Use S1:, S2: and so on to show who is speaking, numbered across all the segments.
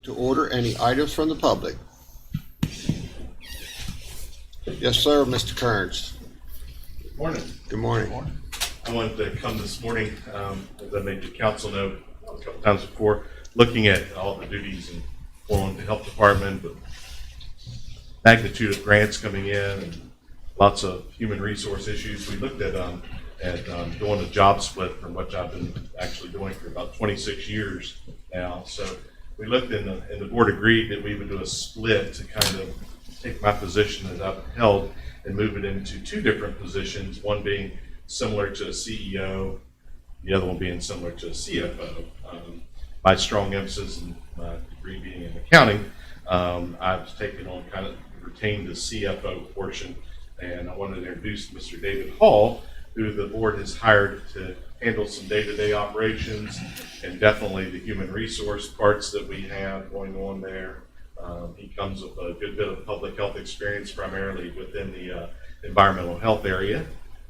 S1: To order any items from the public. Yes, sir, Mr. Kearns.
S2: Good morning.
S1: Good morning.
S2: I wanted to come this morning, as I made the council know a couple times before, looking at all the duties and on the health department, but magnitude of grants coming in and lots of human resource issues. We looked at doing a job split from what I've been actually doing for about 26 years now. So we looked and the board agreed that we would do a split to kind of take my position that I've held and move it into two different positions, one being similar to a CEO, the other one being similar to a CFO. My strong emphasis and my degree being in accounting, I've taken on kind of retained the CFO portion, and I wanted to introduce Mr. David Hall, who the board has hired to handle some day-to-day operations and definitely the human resource parts that we have going on there. He comes with a good bit of public health experience, primarily within the environmental health area,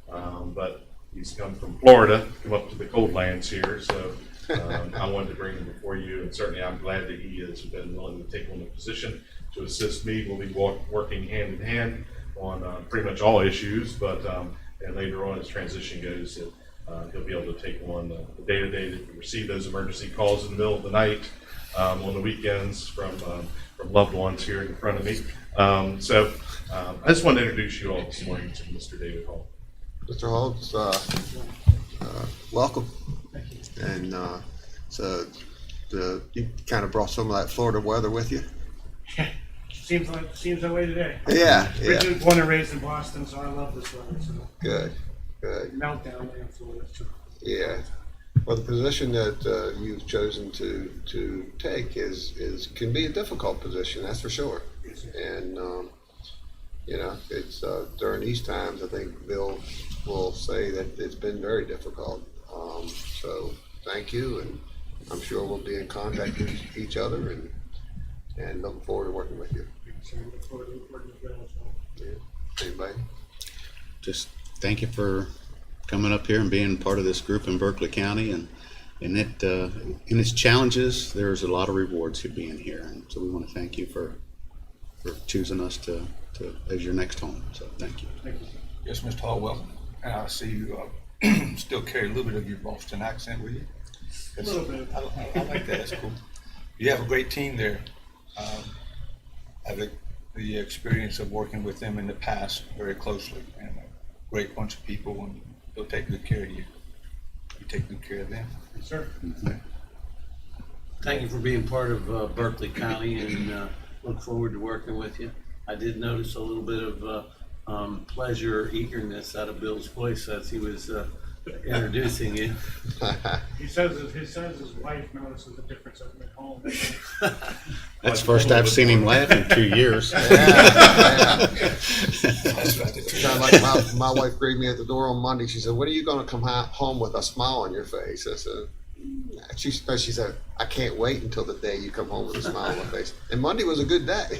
S2: but he's come from Florida, come up to the cold lands here, so I wanted to bring him before you, and certainly I'm glad that he has been willing to take on the position to assist me. We'll be working hand in hand on pretty much all issues, but and later on as transition goes, he'll be able to take on the day-to-day to receive those emergency calls in the middle of the night, on the weekends from loved ones here in front of me. So I just wanted to introduce you all this morning to Mr. David Hall.
S1: Mr. Hall, welcome. And so you kind of brought some of that Florida weather with you?
S3: Seems that way today.
S1: Yeah.
S3: Originally born and raised in Boston, so I love this weather. So
S1: Good.
S3: meltdown there in Florida. So.
S1: Yeah. Well, the position that you've chosen to take can be a difficult position, that's for sure. And it's during these times, I think Bill will say that it's been very difficult. So thank you, and I'm sure we'll be in contact with each other and looking forward to working with you.
S3: So I look forward to working with Bill as well.
S1: Yeah. Anybody?
S4: Just thank you for coming up here and being part of this group in Berkeley County, and in its challenges, there's a lot of rewards to being here, and so we want to thank you for choosing us to as your next home. So thank you.
S3: Thank you.
S5: Yes, Mr. Hall, welcome. And I see you still carry a little bit of your Boston accent with you.
S3: A little bit.
S5: I like that. That's cool. You have a great team there. I have the experience of working with them in the past very closely, and a great bunch of people, and they'll take good care of you. You take good care of them.
S3: Yes, sir.
S6: Thank you for being part of Berkeley County, and look forward to working with you. I did notice a little bit of pleasure, eagerness out of Bill's voice as he was introducing you.
S3: He says his wife notices the difference at home.
S4: That's the first I've seen him laugh in 2 years.
S1: Yeah.
S5: That's right.
S1: Kind of like my wife greeted me at the door on Monday. She said, "When are you going to come home with a smile on your face?" I said, she said, "I can't wait until the day you come home with a smile on my face." And Monday was a good day.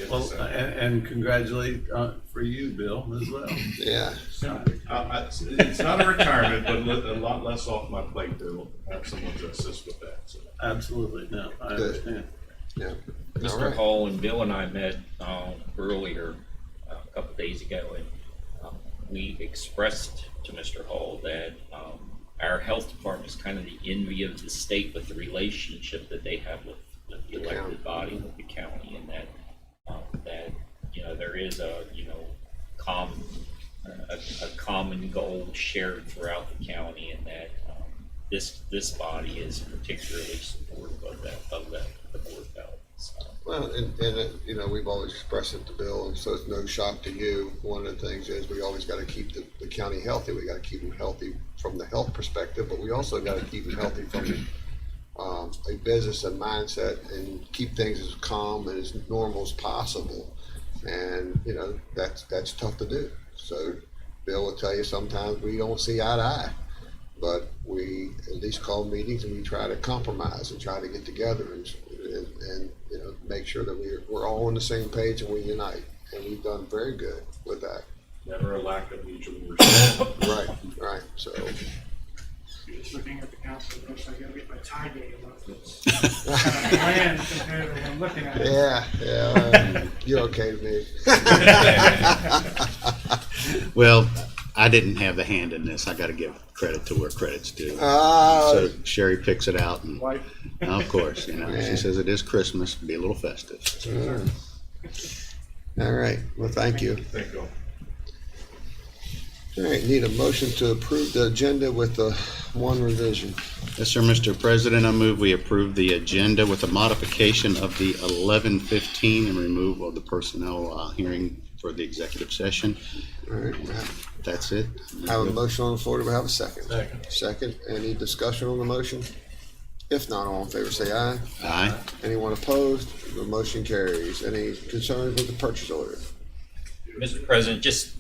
S6: Well, and congratulate for you, Bill, as well.
S1: Yeah.
S2: It's not a retirement, but a lot less off my plate to have someone to assist with that. So.
S6: Absolutely, no, I understand.
S1: Yeah.
S7: Mr.
S1: All right.
S7: Hall and Bill and I met earlier a couple days ago, and we expressed to Mr. Hall that our health department is kind of the envy of the state with the relationship that they have with the elected body, with the county, and that there is a common goal shared throughout the county, and that this body is particularly supportive of the Board of Health. So.
S1: Well, and we've always expressed it to Bill, and so it's no shock to you. One of the things is we always got to keep the county healthy. We got to keep them healthy from the health perspective, but we also got to keep them healthy from a business and mindset, and keep things as calm and as normal as possible. And that's tough to do. So Bill will tell you sometimes we don't see eye to eye, but we at least call meetings and we try to compromise and try to get together and make sure that we're all on the same page and we unite. And we've done very good with that.
S2: Never a lack of mutual respect.
S1: Right. So
S3: Just looking at the council, of course, I gotta get my tie game up. It's kind of bland compared to what I'm looking at.
S1: Yeah, you're okay with me.
S4: Well, I didn't have the hand in this. I got to give credit to where credit's due.
S1: Uh,
S4: So Sherry picks it out, and
S3: Wife,
S4: of course, you know, she says it is Christmas, be a little festive.
S1: all right, well, thank you.
S2: Thank you all.
S1: All right, need a motion to approve the agenda with the one revision.
S4: Yes, sir, Mr. President, I move we approve the agenda with a modification of the 11:15 and removal of the personnel hearing for the executive session.
S1: All right,
S4: That's it.
S1: have a motion on the floor. Do we have a second?
S5: Second.
S1: Second, any discussion on the motion? If not, all in favor say aye.
S4: Aye.
S1: Anyone opposed? The motion carries. Any concerns with the purchase order?
S7: Mr. President, just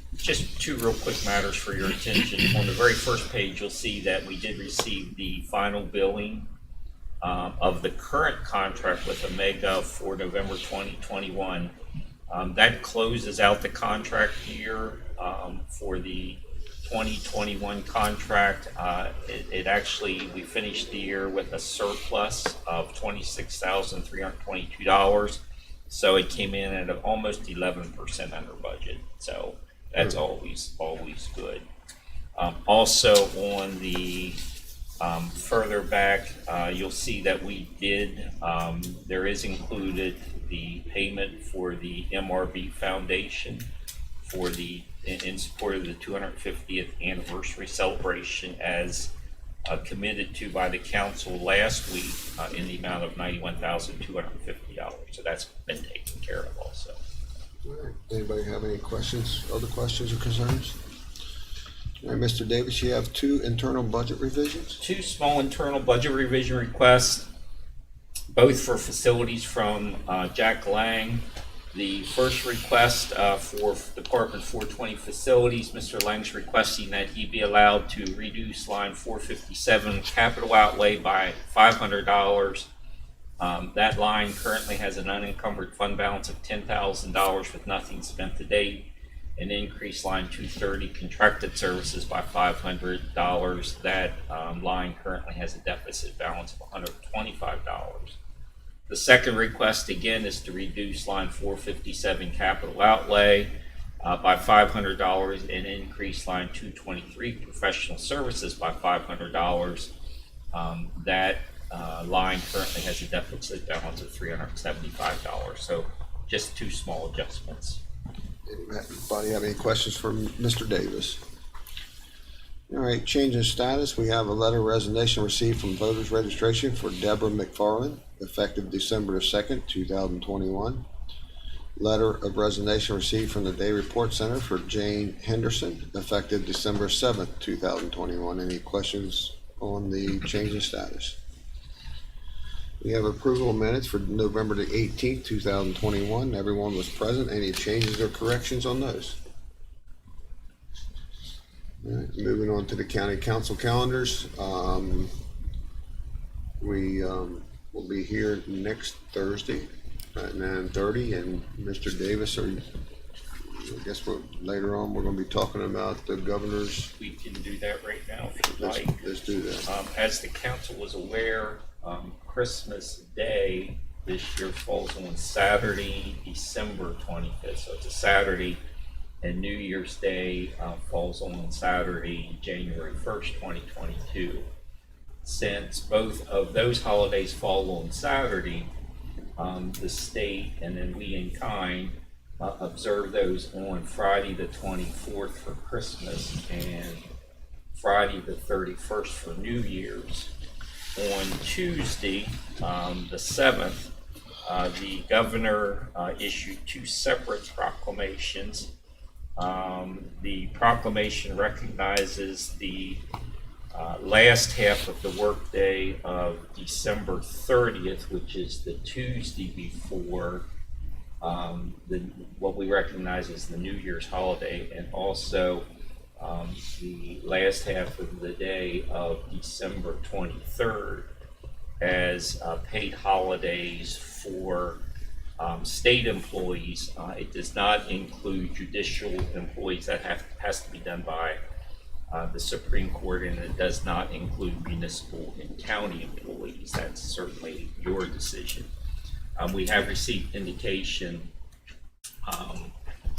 S7: two real quick matters for your attention. On the very first page, you'll see that we did receive the final billing of the current contract with Omega for November 2021. That closes out the contract year for the 2021 contract. It actually, we finished the year with a surplus of $26,322. So it came in at almost 11% under budget. So that's always good. Also on the further back, you'll see that we did, there is included the payment for the MRB Foundation for in support of the 250th anniversary celebration as committed to by the council last week in the amount of $91,250. So that's been taken care of also.
S1: All right, anybody have any questions, other questions or concerns? All right, Mr. Davis, you have two internal budget revisions?
S7: Two small internal budget revision requests, both for facilities from Jack Lang. The first request for Department 420 facilities, Mr. Lang's requesting that he be allowed to reduce line 457 capital outlay by $500. That line currently has an unencumbered fund balance of $10,000 with nothing spent to date, and increase line 230 contracted services by $500. That line currently has a deficit balance of $125. The second request again is to reduce line 457 capital outlay by $500 and increase line 223 professional services by $500. That line currently has a deficit balance of $375. So just two small adjustments.
S1: Anybody have any questions for Mr. Davis? All right, change in status. We have a letter of resignation received from voters registration for Deborah McFarland, effective December 2nd, 2021. Letter of resignation received from the Day Report Center for Jane Henderson, effective December 7th, 2021. Any questions on the change in status? We have approval of minutes for November the 18th, 2021. Everyone was present. Any changes or corrections on those? All right, moving on to the county council calendars. We will be here next Thursday at 9:30, and Mr. Davis, I guess later on we're going to be talking about the governor's.
S7: We can do that right now if you'd like.
S1: Let's do that.
S7: As the council was aware, Christmas Day this year falls on Saturday, December 25th. So it's a Saturday, and New Year's Day falls on Saturday, January 1st, 2022. Since both of those holidays fall on Saturday, the state and then we in kind observe those on Friday the 24th for Christmas and Friday the 31st for New Year's. On Tuesday, the 7th, the governor issued two separate proclamations. The proclamation recognizes the last half of the workday of December 30th, which is the Tuesday before what we recognize as the New Year's holiday, and also the last half of the day of December 23rd as paid holidays for state employees. It does not include judicial employees. That has to be done by the Supreme Court, and it does not include municipal and county employees. That's certainly your decision. We have received indication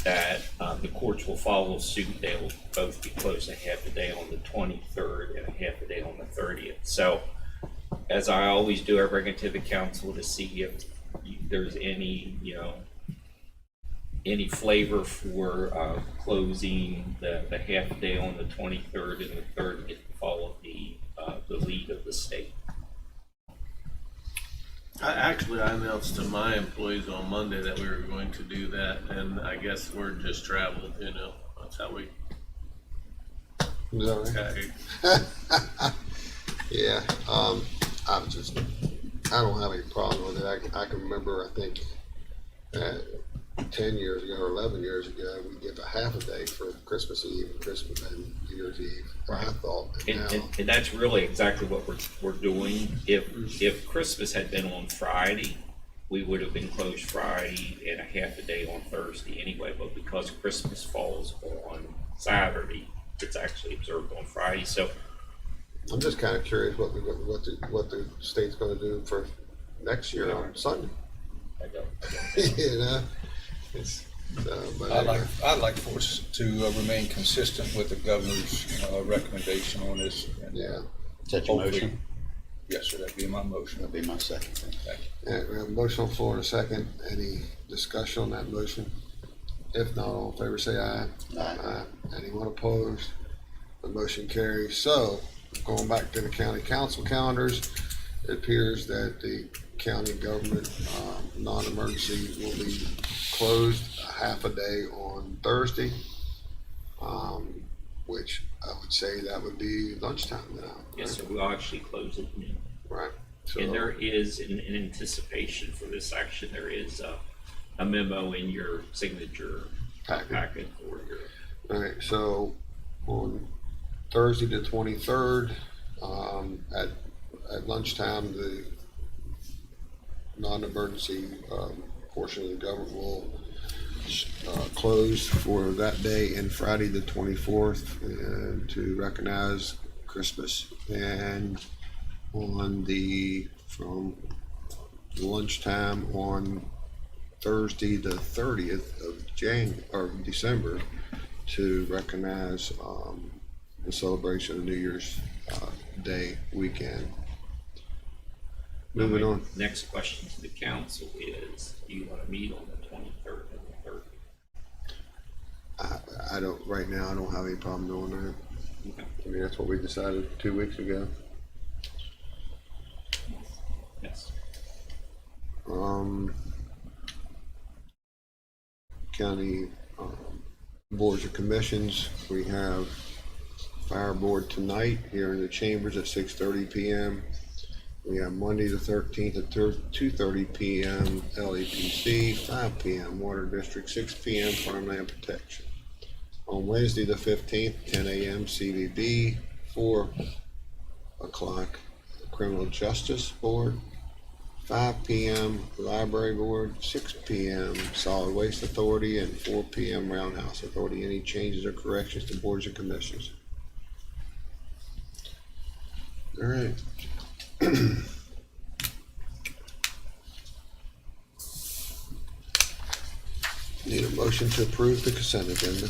S7: that the courts will follow suit. They'll both be closed a half a day on the 23rd and a half a day on the 30th. So, as I always do, I bring it to the council to see if there's any, any flavor for closing the half a day on the 23rd and the 30th to follow the lead of the state.
S6: I announced to my employees on Monday that we were going to do that, and I guess word just traveled, that's how we
S1: Is that right?
S6: got
S1: Yeah, I don't have any problem with it. I can remember, I think, 10 years ago or 11 years ago, we give a half a day for Christmas Eve and New Year's Eve.
S7: Right.
S1: I thought,
S7: And that's really exactly what we're doing. If Christmas had been on Friday, we would have been closed Friday and a half a day on Thursday anyway. But because Christmas falls on Saturday, it's actually observed on Friday. So
S1: I'm just kind of curious what the state's going to do for next year on Sunday.
S7: I don't.
S1: You know, it's. But
S5: I'd like for us to remain consistent with the governor's recommendation on this. And,
S1: yeah.
S4: Is that your
S5: hopefully-
S4: motion?
S5: Yes, sir, that'd be my motion.
S4: That'd be my second.
S5: Thank you.
S1: Yeah, we have a motion on the floor in a second. Any discussion on that motion? If not, all in favor say aye.
S4: Aye.
S1: Anyone opposed? The motion carries. So, going back to the county council calendars, it appears that the county government non-emergency will be closed a half a day on Thursday, which I would say that would be lunchtime now.
S7: Yes, so we'll actually close at noon.
S1: Right. So,
S7: And there is, in anticipation for this action, there is a memo in your signature packet for your.
S1: all right. So on Thursday the 23rd, at lunchtime, the non-emergency portion of the government will close for that day, and Friday the 24th to recognize Christmas. And from lunchtime on Thursday the 30th of December to recognize the celebration of New Year's Day weekend. Moving on.
S7: Next question to the council is, do you want to meet on the 23rd and the 30th?
S1: I don't, right now, I don't have any problem doing that.
S7: Okay.
S1: I mean, that's what we decided 2 weeks ago.
S7: Yes.
S1: County boards and commissions, we have fire board tonight here in the chambers at 6:30 p.m. We have Monday the 13th at 2:30 p.m. LEPC, 5 p.m. Water District, 6 p.m. Farmland Protection. On Wednesday the 15th, 10 a.m. CVB, 4 o'clock Criminal Justice Board, 5 p.m. Library Board, 6 p.m. Solid Waste Authority, and 4 p.m. Roundhouse Authority. Any changes or corrections to boards and commissions? All right. Need a motion to approve the consent agenda.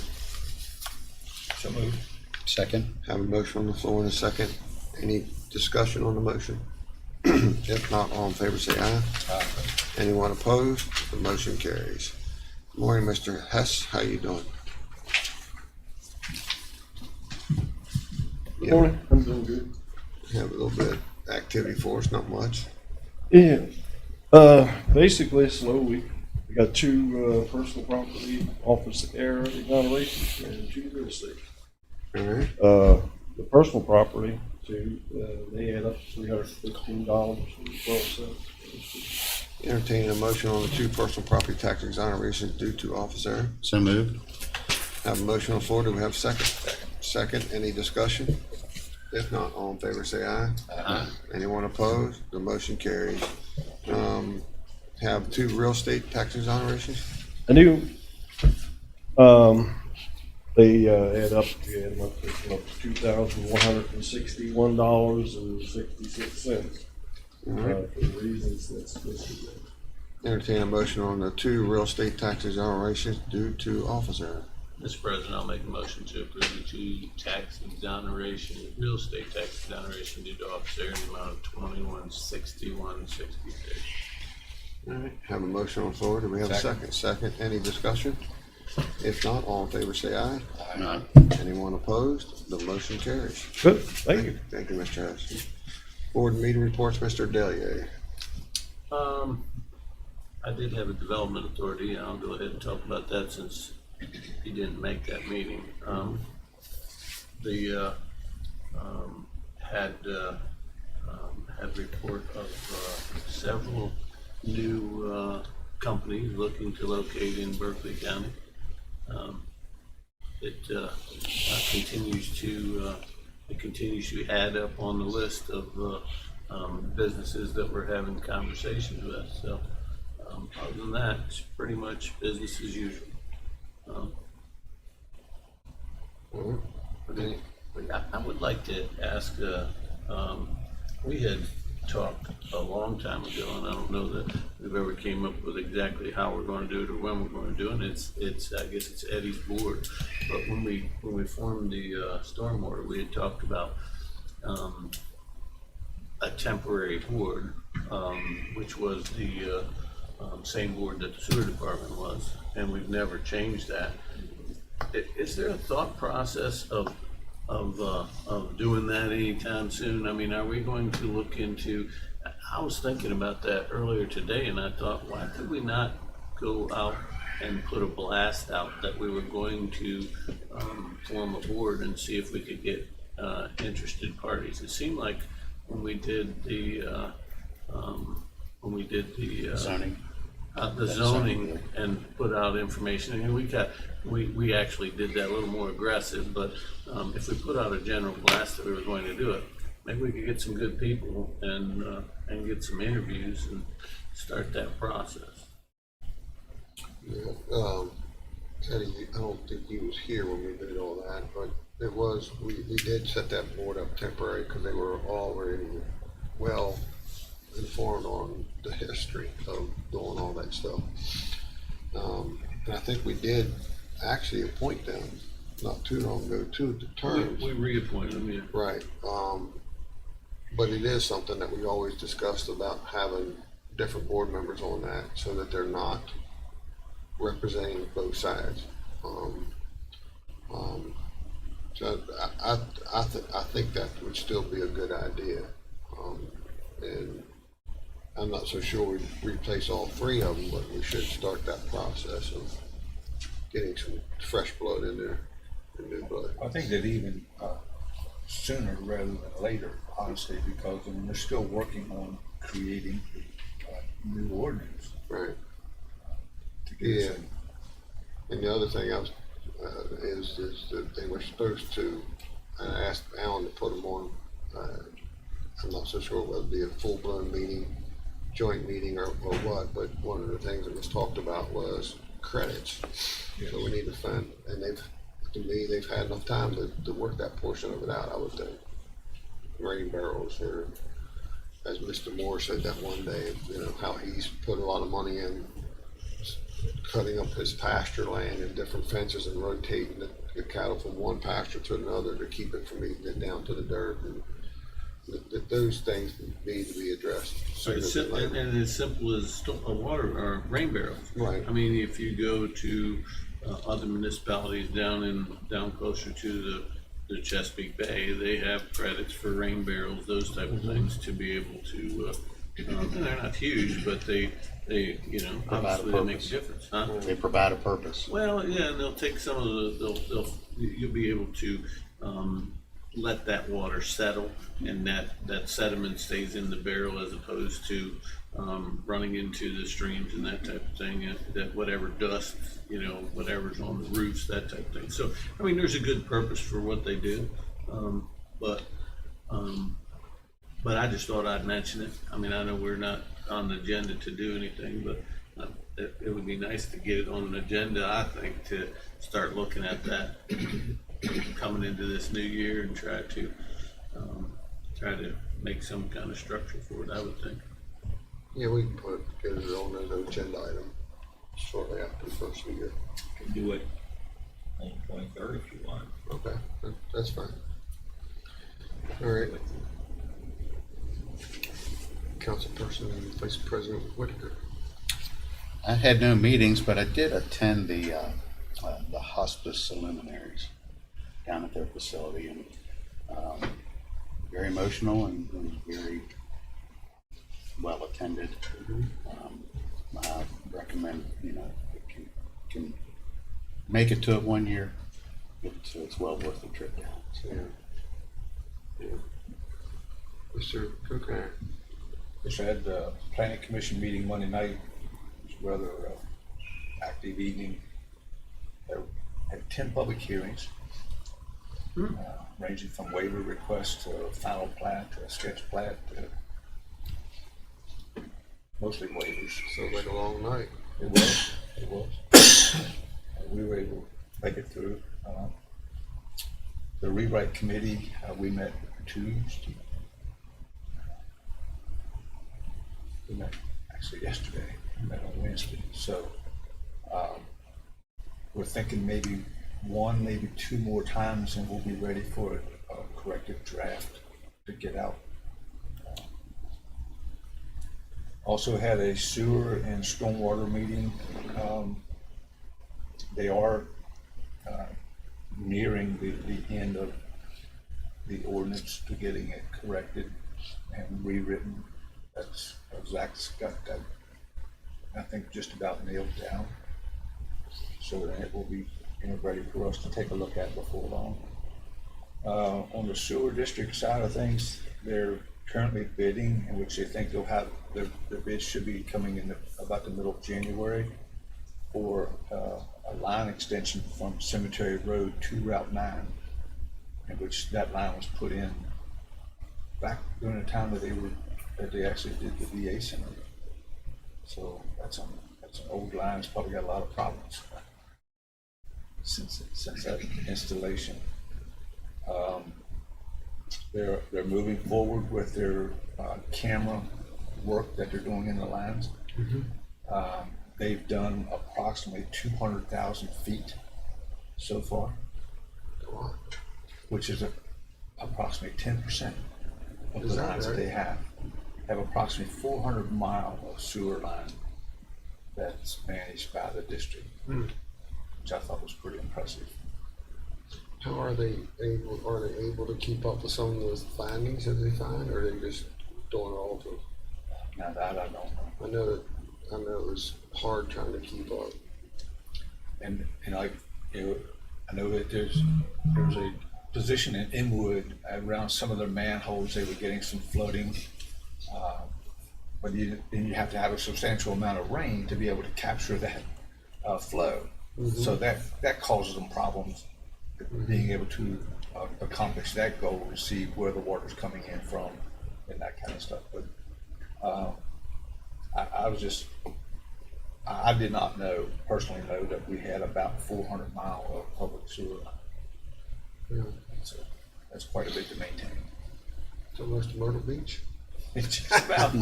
S5: So moved.
S4: Second?
S1: Have a motion on the floor in a second. Any discussion on the motion? If not, all in favor say aye.
S5: Aye.
S1: Anyone opposed? The motion carries. Good morning, Mr. Hess. How you doing?
S8: Good morning. I'm doing good.
S1: Have a little bit of activity for us, not much.
S8: Yeah. Basically, a slow week. We got 2 personal property office error exonerations and 2 real estate.
S1: All right.
S8: The personal property, they add up to $315.12.
S1: Entertaining a motion on the 2 personal property tax exonerations due to office error.
S4: So moved?
S1: Have a motion on the floor. Do we have a second? Second. Any discussion? If not, all in favor say aye.
S4: Aye.
S1: Anyone opposed? The motion carries. Have 2 real estate tax exonerations.
S8: I do. They add up to $2,161.66
S1: All right.
S8: for the reasons that's listed there.
S1: Entertain a motion on the 2 real estate tax exonerations due to office error.
S6: Mr. President, I'll make a motion to approve the 2 tax exoneration, real estate tax exoneration due to officer in the amount of $2161.63.
S1: All right, have a motion on the floor. Do we have a second? Second, any discussion? If not, all in favor say aye.
S4: Aye.
S1: Anyone opposed? The motion carries.
S8: Good, thank you.
S1: Thank you, Mr. Harris. Board meeting reports, Mr. Delier.
S6: I did have a development authority, and I'll go ahead and talk about that since he didn't make that meeting. Had report of several new companies looking to locate in Berkeley County. It continues to add up on the list of businesses that we're having conversations with. So other than that, it's pretty much business as usual. I would like to ask, we had talked a long time ago, and I don't know that we've ever came up with exactly how we're going to do it or when we're going to do it. It's I guess it's Eddie's board, but when we formed the stormwater, we had talked about a temporary board, which was the same board that the sewer department was, and we've never changed that. Is there a thought process of doing that anytime soon? I mean, are we going to look into, I was thinking about that earlier today, and I thought, why could we not go out and put a blast out that we were going to form a board and see if we could get interested parties? It seemed like when we did the
S4: Zoning.
S6: the zoning and put out information, and we actually did that a little more aggressive, but if we put out a general blast that we were going to do it, maybe we could get some good people and get some interviews and start that process.
S1: Yeah, Eddie, I don't think he was here when we did all that, but it was, we did set that board up temporary because they were already well informed on the history of doing all that stuff. And I think we did actually appoint them not too long ago to the terms.
S6: We reappointed them, yeah.
S1: Right. But it is something that we always discussed about having different board members on that so that they're not representing both sides. So I think that would still be a good idea. And I'm not so sure we replace all 3 of them, but we should start that process of getting some fresh blood in there, and new blood.
S5: I think that even sooner rather than later, honestly, because I mean, they're still working on creating new ordinance.
S1: Right.
S5: To get
S1: Yeah.
S5: some-
S1: And the other thing I was, is that they were supposed to, I asked Alan to put them on, I'm not so sure whether it be a full-blown meeting, joint meeting or what, but one of the things that was talked about was credits.
S5: Yes.
S1: So we need to find, and they've had enough time to work that portion of it out, I would think. Rain barrels, or as Mr. Moore said that one day, how he's put a lot of money in cutting up his pasture land and different fences and rotating the cattle from one pasture to another to keep it from eating it down to the dirt. And those things need to be addressed sooner than later.
S6: And as simple as water or rain barrels.
S1: Right.
S6: I mean, if you go to other municipalities down closer to the Chesapeake Bay, they have credits for rain barrels, those type of things, to be able to. And they're not huge, but they obviously they make a difference, huh?
S4: They provide a purpose.
S6: Well, yeah, and they'll take some of you'll be able to let that water settle, and that sediment stays in the barrel as opposed to running into the streams and that type of thing, that whatever dust, whatever's on the roofs, that type of thing. So, I mean, there's a good purpose for what they do, but I just thought I'd mention it. I mean, I know we're not on the agenda to do anything, but it would be nice to get it on an agenda, I think, to start looking at that coming into this new year and try to make some kind of structure for it, I would think.
S1: Yeah, we can get it on as an agenda item shortly after the first of the year.
S7: Can do it on the 23rd if you want.
S1: Okay, that's fine. All right. Councilperson and Vice President Whitaker.
S4: I had no meetings, but I did attend the hospice luminaries down at their facility, and very emotional and very well attended. I recommend, if you can make it to it one year, it's well worth the trip down.
S1: Yeah. Mr. Cook.
S5: Yes, I had the planning commission meeting Monday night. It was a rather active evening. There had 10 public hearings, ranging from waiver requests to final plat to a sketch plat, mostly waivers.
S1: Sounds like a long night.
S5: It was. We were able to make it through. The rewrite committee, we met Tuesday. We met actually yesterday. We met on Wednesday. So we're thinking maybe one, maybe two more times, and we'll be ready for a corrected draft to get out. Also had a sewer and stormwater meeting. They are nearing the end of the ordinance to getting it corrected and rewritten. That's Zach's got that, I think, just about nailed down. So then it will be ready for us to take a look at before long. On the sewer district side of things, they're currently bidding, in which they think they'll have their bids should be coming in about the middle of January for a line extension from Cemetery Road to Route 9, in which that line was put in back during the time that they actually did the VA center. So that's an old line. It's probably got a lot of problems since that installation. They're moving forward with their camera work that they're doing in the lines. They've done approximately 200,000 feet so far, which is approximately 10% of the lines that they have. Have approximately 400 miles of sewer line that's managed by the district, which I thought was pretty impressive.
S1: How are they able to keep up with some of those findings that they find, or are they just doing it all to?
S5: Now that I don't know.
S1: I know it was hard trying to keep up.
S5: And I know that there was a position in Inwood around some of their manholes. They were getting some flooding, but then you have to have a substantial amount of rain to be able to capture that flow. So that causes them problems being able to accomplish that goal, to see where the water's coming in from and that kind of stuff. But I did not personally know that we had about 400 miles of public sewer line.
S1: Yeah.
S5: So that's quite a bit to maintain.
S1: It's almost Myrtle Beach.
S5: It's just about.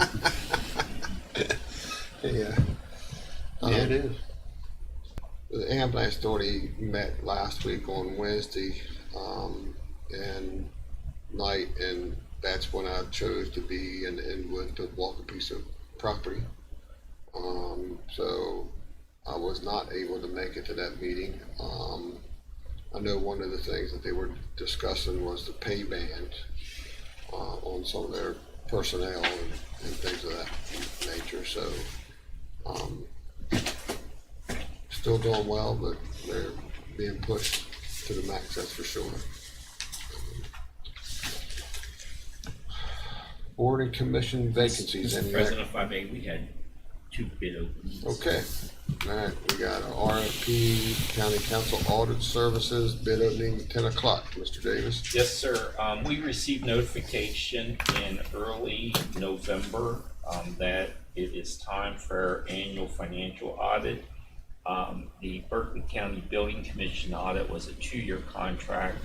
S1: Yeah.
S4: Yeah, it is.
S1: The ambulance authority met last week on Wednesday and night, and that's when I chose to be in Inwood to walk a piece of property. So I was not able to make it to that meeting. I know one of the things that they were discussing was the pay band on some of their personnel and things of that nature. So still doing well, but they're being pushed to the max, that's for sure. Board and commission vacancies.
S7: Mr. President, if I may, we had 2 bid openings.
S1: Okay, all right, we got an RFP, County Council Audit Services, bid opening 10 o'clock. Mr. Davis?
S7: Yes, sir. We received notification in early November that it is time for our annual financial audit. The Berkeley County Building Commission audit was a 2-year contract,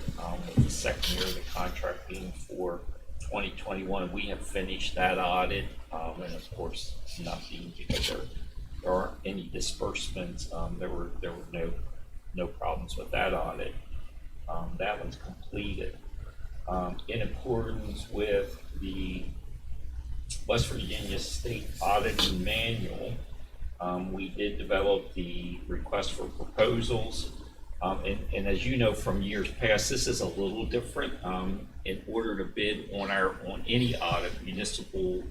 S7: with the second year of the contract being for 2021. We have finished that audit, and of course, nothing because there aren't any disbursements. There were no problems with that audit. That one's completed. In accordance with the West Virginia State Auditing Manual, we did develop the request for proposals. And as you know from years past, this is a little different. In order to bid on any audit, municipal,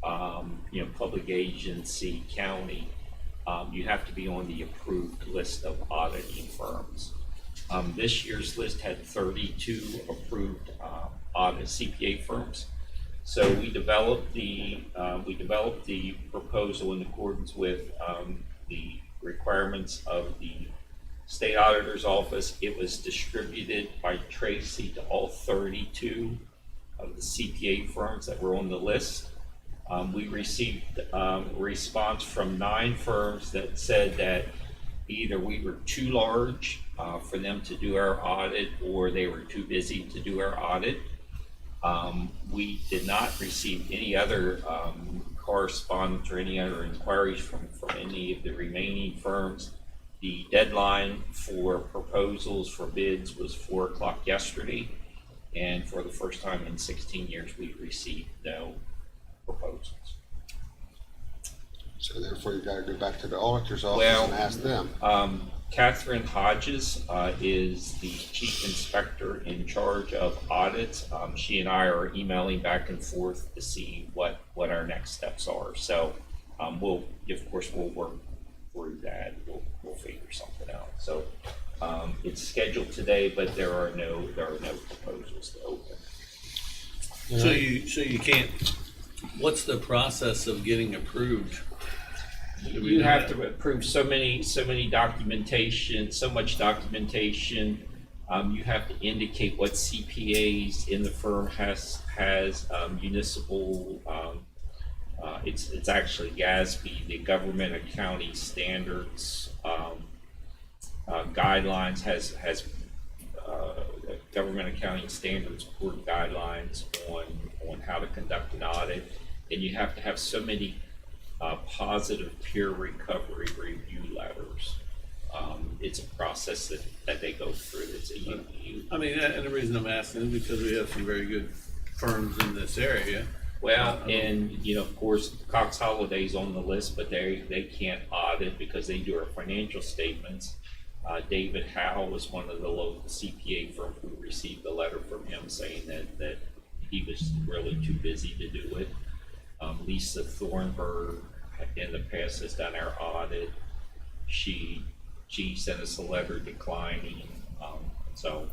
S7: public agency, county, you have to be on the approved list of auditing firms. This year's list had 32 approved audit CPA firms. So we developed the proposal in accordance with the requirements of the State Auditor's Office. It was distributed by Tracy to all 32 of the CPA firms that were on the list. We received a response from 9 firms that said that either we were too large for them to do our audit, or they were too busy to do our audit. We did not receive any other correspondence or any other inquiries from any of the remaining firms. The deadline for proposals for bids was 4 o'clock yesterday, and for the first time in 16 years, we received no proposals.
S1: So therefore, you gotta go back to the auditor's office
S7: Well,
S1: and ask them.
S7: Catherine Hodges is the chief inspector in charge of audits. She and I are emailing back and forth to see what our next steps are. So we'll work through that. We'll figure something out. So it's scheduled today, but there are no proposals to open.
S6: So you can't, what's the process of getting approved?
S7: You have to approve so much documentation. You have to indicate what CPAs in the firm has municipal. It's actually GASB, the Government Accounting Standards guidelines has Government Accounting Standards Board guidelines on how to conduct an audit, and you have to have so many positive peer recovery review letters. It's a process that they go through.
S6: I mean, and the reason I'm asking is because we have some very good firms in this area.
S7: Well, and of course, Cox Holiday's on the list, but they can't audit because they do our financial statements. David Howe was one of the local CPA firms. We received a letter from him saying that he was really too busy to do it. Lisa Thornburg in the past has done our audit. She sent us a letter declining. So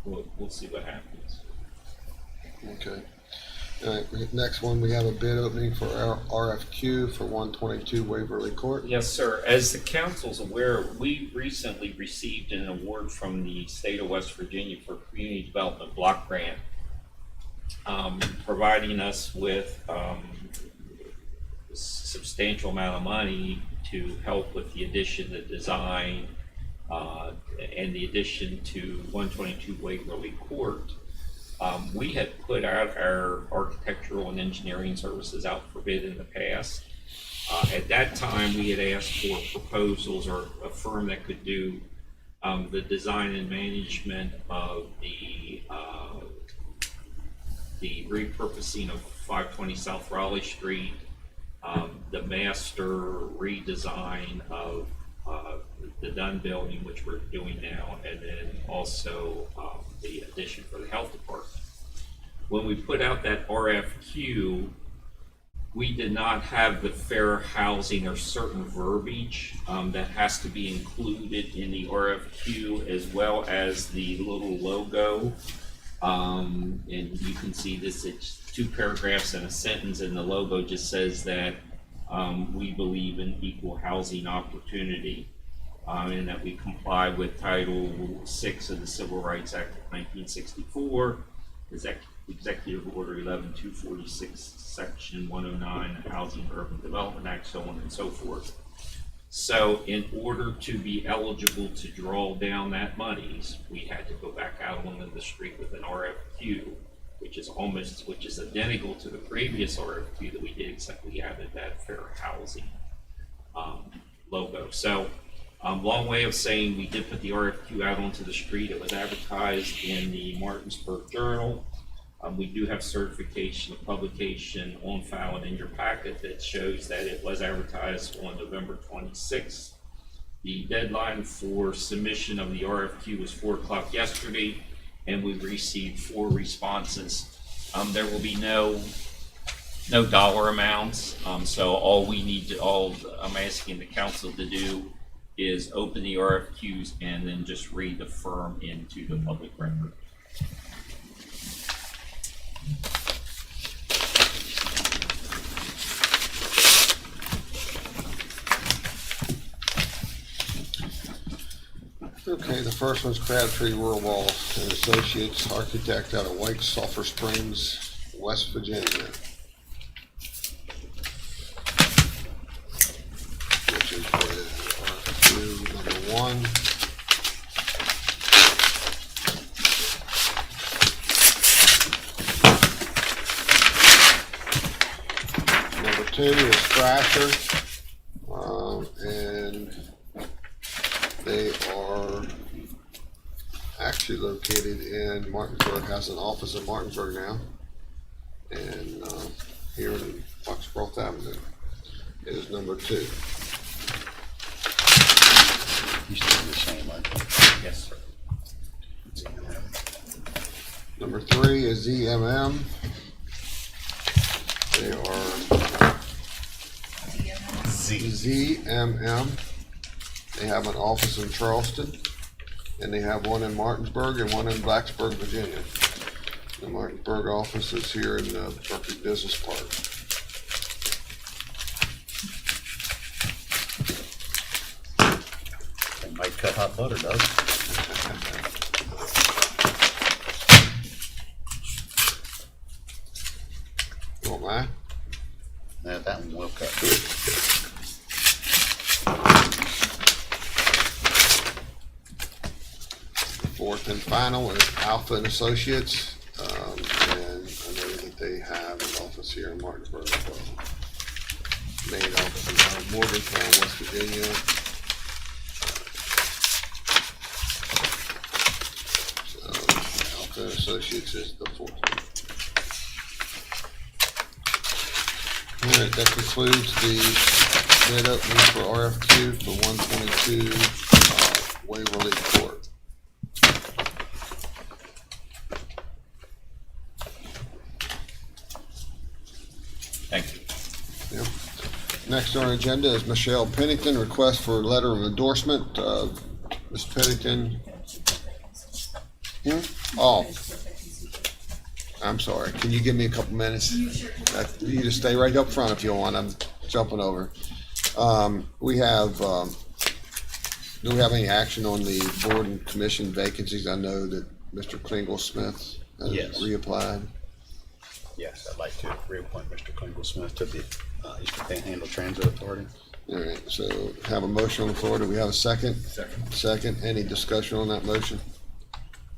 S7: we'll see what happens.
S1: Okay. All right, next one, we have a bid opening for our RFQ for 122 Waverley Court.
S7: Yes, sir. As the council's aware, we recently received an award from the state of West Virginia for Community Development Block Grant, providing us with a substantial amount of money to help with the addition, the design, and the addition to 122 Waverley Court. We had put out our architectural and engineering services out for bid in the past. At that time, we had asked for proposals or a firm that could do the design and management of the repurposing of 520 South Raleigh Street, the master redesign of the Dunn building, which we're doing now, and then also the addition for the health department. When we put out that RFQ, we did not have the fair housing or certain verbiage that has to be included in the RFQ, as well as the little logo. And you can see this, it's 2 paragraphs and a sentence, and the logo just says that we believe in equal housing opportunity. And that we comply with Title VI of the Civil Rights Act of 1964, Executive Order 11246, Section 109, Housing Urban Development Act, so on and so forth. So in order to be eligible to draw down that monies, we had to go back out onto the street with an RFQ, which is identical to the previous RFQ that we did, except we added that fair housing logo. So long way of saying we did put the RFQ out onto the street. It was advertised in the Martinsburg Journal. We do have certification of publication on file and in your packet that shows that it was advertised on November 26th. The deadline for submission of the RFQ was 4 o'clock yesterday, and we received 4 responses. There will be no dollar amounts, so all I'm asking the council to do is open the RFQs and then just read the firm into the public record.
S1: Okay, the first one's Crabtree Rural and Associates, architect out of White Sulphur Springs, West Virginia. Which is RFQ number 1. Number 2 is Thrasher, and they are actually located in Martinsburg, has an office in Martinsburg now, and here in Foxcroft Avenue is number 2.
S4: You still the same, aren't you?
S7: Yes, sir.
S1: Number 3 is ZMM. They are ZMM. They have an office in Charleston, and they have one in Martinsburg and one in Blacksburg, Virginia. The Martinsburg office is here in the Berkeley Business Park.
S4: They might cut hot butter, does it?
S1: You want mine?
S4: Yeah, that one will cut.
S1: Fourth and final is Alpha and Associates, and I know that they have an office here in Martinsburg as well. Main office is out of Morgantown, West Virginia. So Alpha and Associates is the fourth one. All right, that concludes the bid opening for RFQ for 122 Waverley Court.
S7: Thank you.
S1: Yep. Next on our agenda is Michelle Pennington, request for a letter of endorsement. Ms. Pennington. Oh, I'm sorry. Can you give me a couple minutes? You just stay right up front if you want. I'm jumping over. Do we have any action on the board and commission vacancies? I know that Mr. Klingel Smith has
S4: Yes.
S1: reapplied.
S4: Yes, I'd like to reappoint Mr. Klingel Smith to the Eastern Panhandle Transit Authority.
S1: All right, so have a motion on the floor. Do we have a second? Second. Any discussion on that motion?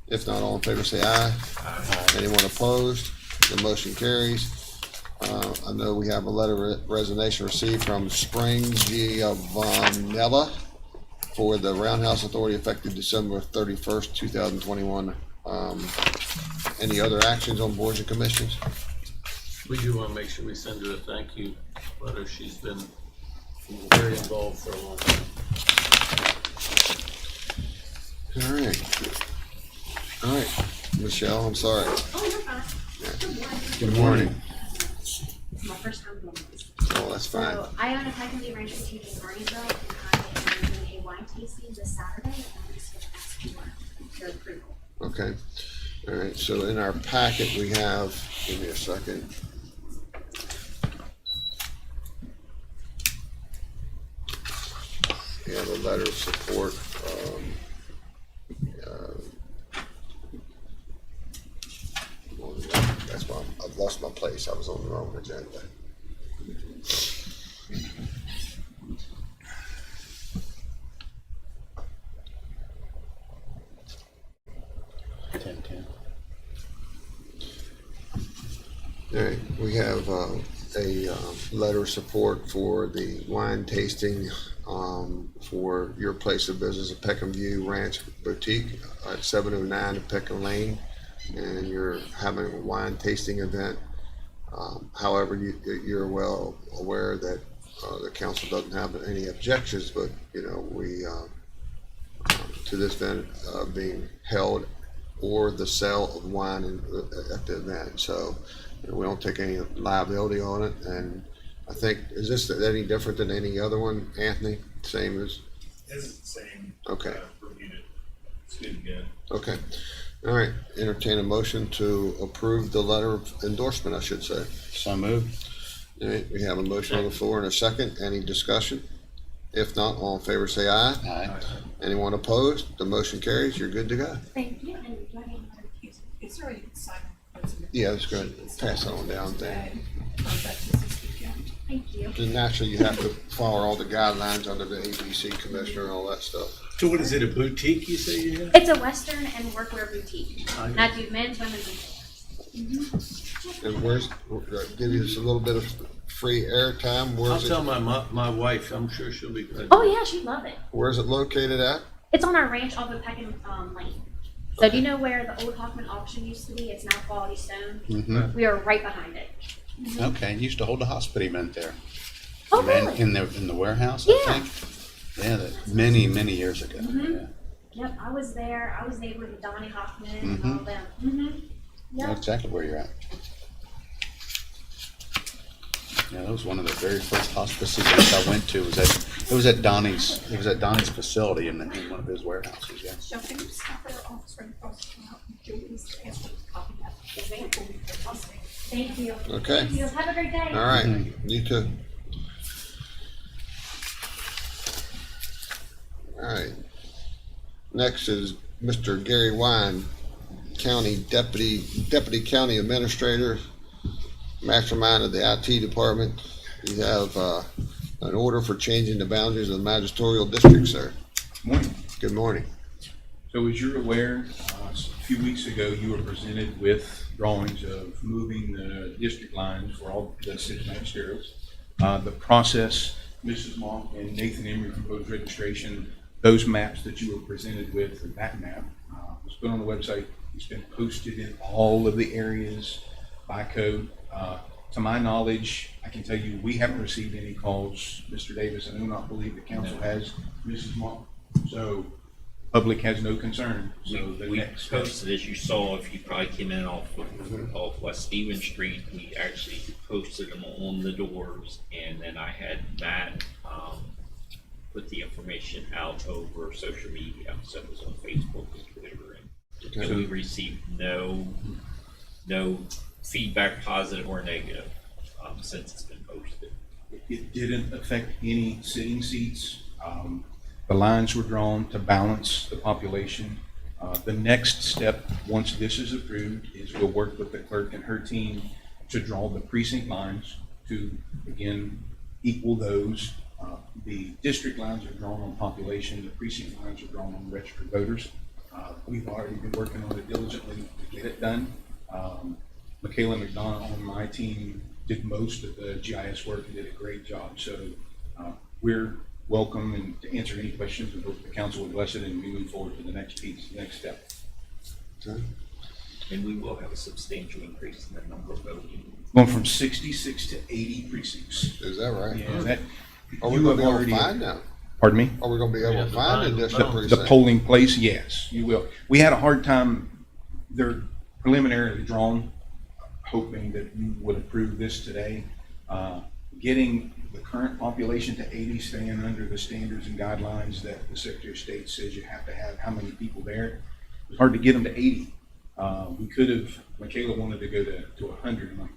S1: If not, all in favor say aye. Aye. Anyone opposed? The motion carries. I know we have a letter of resignation received from Springs Giovanella for the Roundhouse Authority effective December 31st, 2021. Any other actions on boards and commissions?
S6: We do want to make sure we send her a thank you letter. She's been very involved for a long time.
S1: All right. All right, Michelle, I'm sorry.
S9: Oh, you're fine.
S1: Good morning.
S9: It's my first time doing this.
S1: Oh, that's fine.
S9: So I own a packaging ranch boutique in Martinsville, and I am doing a wine tasting this Saturday, and I'm just going to ask for your approval.
S1: Okay. All right, so in our packet, we have, give me a second. We have a letter of support. place. I was on the wrong agenda. All right, we have a letter of support for the wine tasting for your place of business at Peckham View Ranch Boutique at 709 of Peckham Lane, and you're having a wine tasting event. However, you're well aware that the council doesn't have any objections, but we to this event being held or the sale of wine at the event. So we don't take any liability on it. And I think, is this any different than any other one, Anthony? Same as?
S10: This is the same.
S1: Okay.
S10: Reviewed it. It's good again.
S1: Okay. All right. Entertain a motion to approve the letter of endorsement, I should say.
S4: So moved.
S1: All right. We have a motion on the floor and a second. Any discussion? If not, all in favor say aye.
S4: Aye.
S1: Anyone opposed? The motion carries. You're good to go.
S9: Thank you. And do I need another
S11: Is there a sign? That's in the-
S1: Yeah, that's good. Pass that on down there.
S11: Contact Chesapeake County.
S9: Thank you.
S1: And naturally, you have to follow all the guidelines under the ABC commissioner and all that stuff.
S6: So what is it, a boutique you say you have?
S9: It's a Western and workwear boutique. And I do men's, women's, and children's.
S1: And where's, give you just a little bit of free airtime.
S6: I'll
S1: Where's
S6: tell
S1: it,
S6: my wife, I'm sure she'll be glad.
S9: Oh yeah, she'd love it.
S1: where's it located at?
S9: It's on our ranch off of Peckham Lane. So do you know where the old Hoffman auction used to be? It's now Quality Stone.
S4: Mm-hmm.
S9: We are right behind it.
S4: Okay, used to hold a hospital event there.
S9: Oh
S4: Man,
S9: really?
S4: in the warehouse,
S9: Yeah.
S4: I think. Yeah, many years ago.
S9: Mhm.
S4: Yeah.
S9: Yep, I was there. I was neighboring with Donnie Hoffman and
S4: Mhm.
S9: all them. Mm-hmm.
S4: Know
S9: Yep.
S4: exactly where you're at. Yeah, that was one of the very first hospice events I went to. It was at Donnie's facility in one of his warehouses. Yeah.
S11: Shall we stop at our office right across from out in Julie's to ask her to copy that?
S9: Thank you.
S1: Okay.
S9: Thank you. Have a great day.
S1: All right, you too. All right. Next is Mr. Gary Wine, Deputy County Administrator, mastermind of the IT department. You have an order for changing the boundaries of the magisterial district, sir.
S12: Morning.
S1: Good morning.
S12: So as you're aware, a few weeks ago, you were presented with drawings of moving the district lines for all the 6 magisterials. The process, Mrs. Monk and Nathan Emery proposed registration, those maps that you were presented with, or that map, was put on the website. It's been posted in all of the areas by code. To my knowledge, I can tell you, we haven't received any calls, Mr. Davis. I do not believe the council has, Mrs. Monk. So public has no concern. So the
S7: We
S12: next step.
S7: posted, as you saw, if you probably came in off West Stevens Street, we actually posted them on the doors, and then I had Matt put the information out over social media, so it was on Facebook and Twitter, and so we received no feedback, positive or negative, since it's been posted.
S12: It didn't affect any sitting seats. The lines were drawn to balance the population. The next step, once this is approved, is we'll work with the clerk and her team to draw the precinct lines to, again, equal those. The district lines are drawn on population, the precinct lines are drawn on registered voters. We've already been working on it diligently to get it done. Michaela McDonough on my team did most of the GIS work and did a great job. So we're welcome and to answer any questions. We hope the council would bless it and we move forward to the next piece, the next step.
S1: Okay.
S7: And we will have a substantial increase in the number of voting.
S12: Going from 66 to 80 precincts.
S1: Is that right?
S12: Yeah, that,
S1: Are we
S12: you
S1: going to
S12: have
S1: be able to
S12: already-
S1: find now?
S12: Pardon me?
S1: Are we going to be able
S6: Yeah,
S1: to
S6: to
S1: find
S6: find
S1: the
S6: them.
S1: district
S6: The
S12: The
S1: precinct?
S12: polling place, yes, you will. We had a hard time, they're preliminarily drawn, hoping that you would approve this today. Getting the current population to 80, staying under the standards and guidelines that the Secretary of State says you have to have how many people there. It was hard to get them to 80. We could have, Michaela wanted to go to 100. I'm like,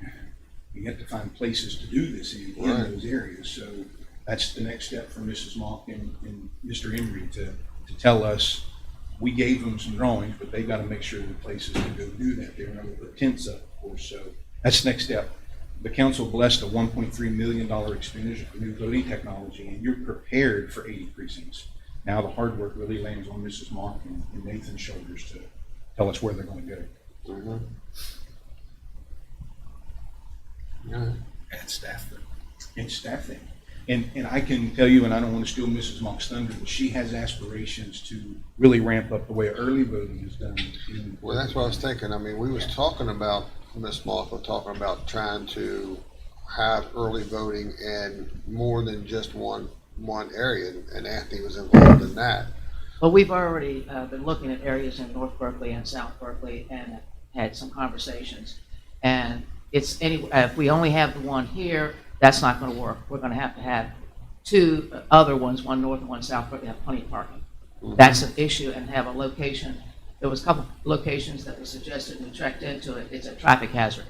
S12: we have to find places to do this in
S1: Right.
S12: those areas. So that's the next step for Mrs. Monk and Mr. Emery to tell us. We gave them some drawings, but they got to make sure the places to go do that. They were going to put tents up, of course. So That's the next step. The council blessed a $1.3 million expenditure for new voting technology, and you're prepared for 80 precincts. Now the hard work really lands on Mrs. Mock and Nathan's shoulders to tell us where they're going to go.
S1: Mhm. All right.
S5: And staff them.
S12: And staffing. And I can tell you, and I don't want to steal Mrs. Mock's thunder, but she has aspirations to really ramp up the way early voting is done.
S1: Well, that's what I was thinking. I mean, we was talking about, Ms. Mock was talking about trying to have early voting in more than just one area, and Anthony was involved in that.
S13: Well, we've already been looking at areas in North Berkeley and South Berkeley and had some conversations. And it's if we only have the one here, that's not going to work. We're going to have two other ones, one north and one south, but we have plenty of parking. That's an issue, and have a location. There was a couple locations that were suggested, and we checked into it. It's a traffic hazard.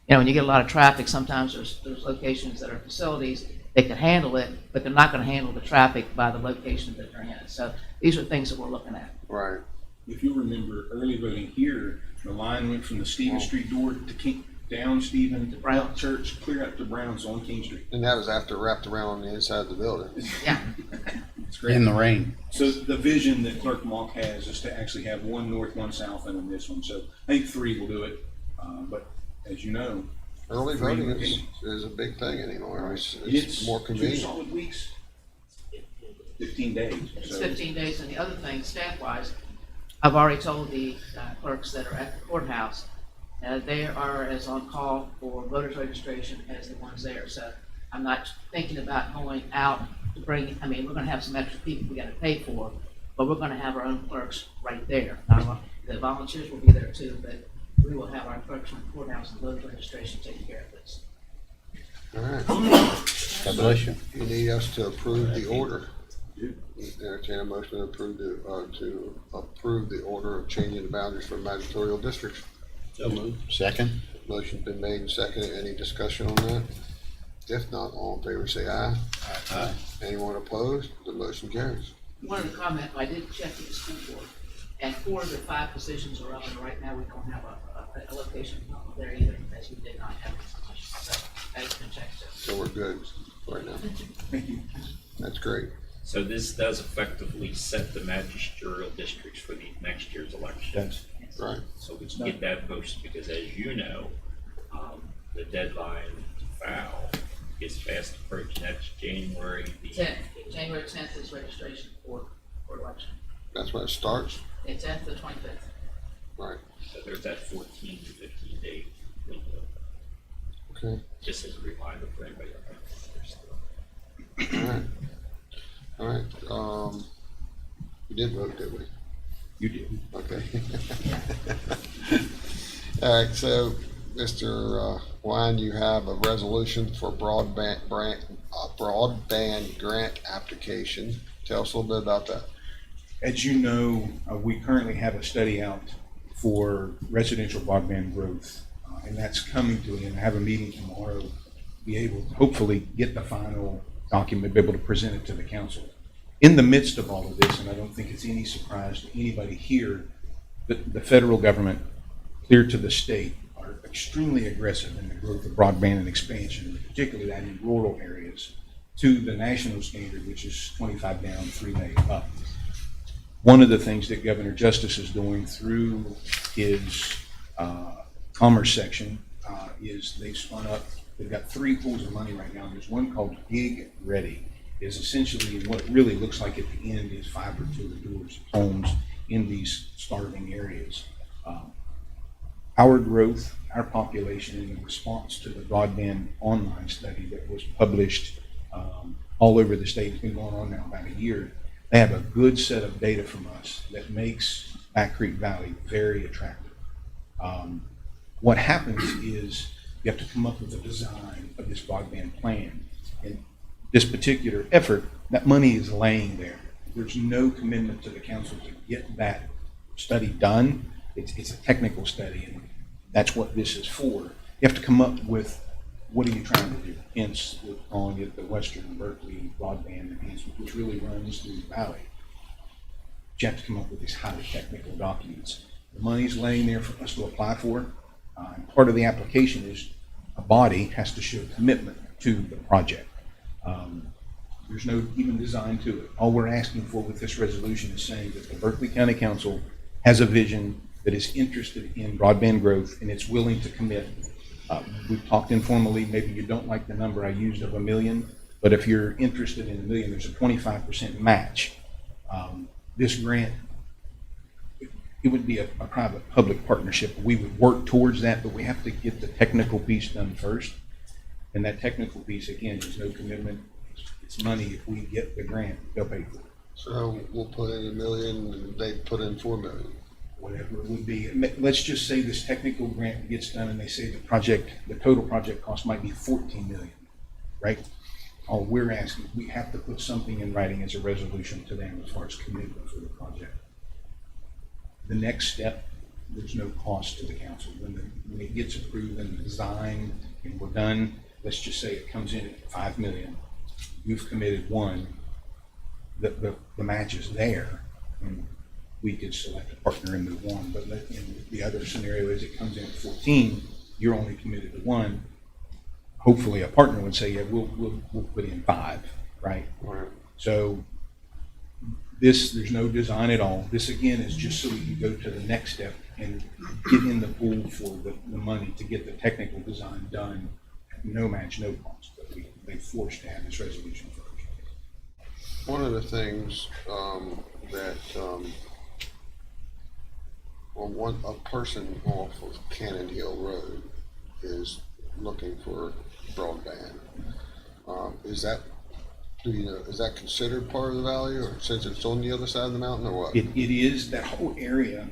S13: You know, when you get a lot of traffic, sometimes there's locations that are facilities that can handle it, but they're not going to handle the traffic by the location that they're in. So these are things that we're looking at.
S1: Right.
S12: If you remember early voting here, the line went from the Stevens Street door to King, down Stephen to Brown Church, clear up to Brown's on King Street.
S1: And that was after wrapped around on the inside of the building.
S13: Yeah.
S12: It's great.
S4: In the rain.
S12: So the vision that Clerk Mock has is to actually have one north, one south, and then this one. So I think 3 will do it. But as you know,
S1: Early
S12: 3
S1: voting
S12: voting.
S1: is a big thing anymore. It's
S12: It's
S1: more
S12: 2
S1: convenient.
S12: solid weeks, 15 days.
S13: It's
S12: So
S13: 15 days, and the other thing, staff-wise, I've already told the clerks that are at the courthouse, they are as on call for voters registration as the ones there. So I'm not thinking about going out to bring, I mean, we're going to have some extra people we got to pay for, but we're going to have our own clerks right there. Now, the volunteers will be there too, but we will have our clerks from the courthouse and voters registration taking care of this.
S1: All right.
S4: God bless you.
S1: You need us to approve the order. Entertain a motion to approve the order of changing the boundaries for mandatorial districts.
S4: So moved. Second?
S1: Motion's been made and seconded. Any discussion on that? If not, all in favor say aye.
S4: Aye.
S1: Anyone opposed? The motion carries.
S13: One other comment, I did check with the school board, and 4 of the 5 positions are up, and right now we don't have a location there either, as we did not have this position. So that's been checked too.
S1: So we're good right now.
S12: thank you.
S1: That's great.
S7: So this does effectively set the magisterial districts for the next year's election.
S1: Right.
S7: So we can get that posted, because as you know, the deadline to file is fast approaching. That's January the
S13: 10th, January 10th is registration for election.
S1: That's when it starts.
S13: It's at the 25th.
S1: Right.
S7: So there's that 14 to 15 day window,
S1: Okay.
S7: just as a reminder for anybody.
S1: All right. All right. We did vote, did we?
S12: You did.
S1: Okay. All right, so, Mr. Wine, you have a resolution for broadband grant application. Tell us a little bit about that.
S12: As you know, we currently have a study out for residential broadband growth, and that's coming to an end. I have a meeting tomorrow, be able to hopefully get the final document, be able to present it to the council. In the midst of all of this, and I don't think it's any surprise to anybody here, the federal government, clear to the state, are extremely aggressive in the growth of broadband and expansion, particularly that in rural areas, to the national standard, which is 25 down, 3 meg up. One of the things that Governor Justice is doing through his commerce section is they've spun up, they've got 3 pools of money right now. There's one called Gig Ready. Is essentially what it really looks like at the end is fiber to the doors homes in these starving areas. Our growth, our population, in response to the broadband online study that was published all over the state, it's been going on now about a year. They have a good set of data from us that makes Back Creek Valley very attractive. What happens is you have to come up with a design of this broadband plan. And this particular effort, that money is laying there. There's no commitment to the council to get that study done. It's a technical study, and that's what this is for. You have to come up with, what are you trying to do? Hence, we're calling it the Western Berkeley Broadband Enhancement, which really runs through the valley. But you have to come up with these highly technical documents. The money's laying there for us to apply for. And part of the application is a body has to show commitment to the project. There's no even design to it. All we're asking for with this resolution is saying that the Berkeley County Council has a vision that is interested in broadband growth and it's willing to commit. We've talked informally, maybe you don't like the number I used of $1 million, but if you're interested in $1 million, there's a 25% match. This grant, it would be a private-public partnership. We would work towards that, but we have to get the technical piece done first. And that technical piece, again, is no commitment. It's money. If we get the grant, they'll pay for it.
S1: So we'll put in $1 million and they put in $4 million.
S12: Whatever it would be. Let's just say this technical grant gets done and they say the total project cost might be 14 million, right? All we're asking, we have to put something in writing as a resolution to them as far as commitment for the project. The next step, there's no cost to the council. When it gets approved and the design and we're done, let's just say it comes in at 5 million. You've committed 1, the match is there. And we could select a partner and move on. But the other scenario is it comes in at 14, you're only committed to 1. Hopefully a partner would say, yeah, we'll put in 5, right?
S1: Right.
S12: So there's no design at all. This again is just so we can go to the next step and get in the pool for the money to get the technical design done. No match, no cost, but they forced to have this resolution first.
S1: One of the things that a person off of Cannon Hill Road is looking for broadband. Is that considered part of the valley, or since it's on the other side of the mountain, or what?
S12: It is that whole area.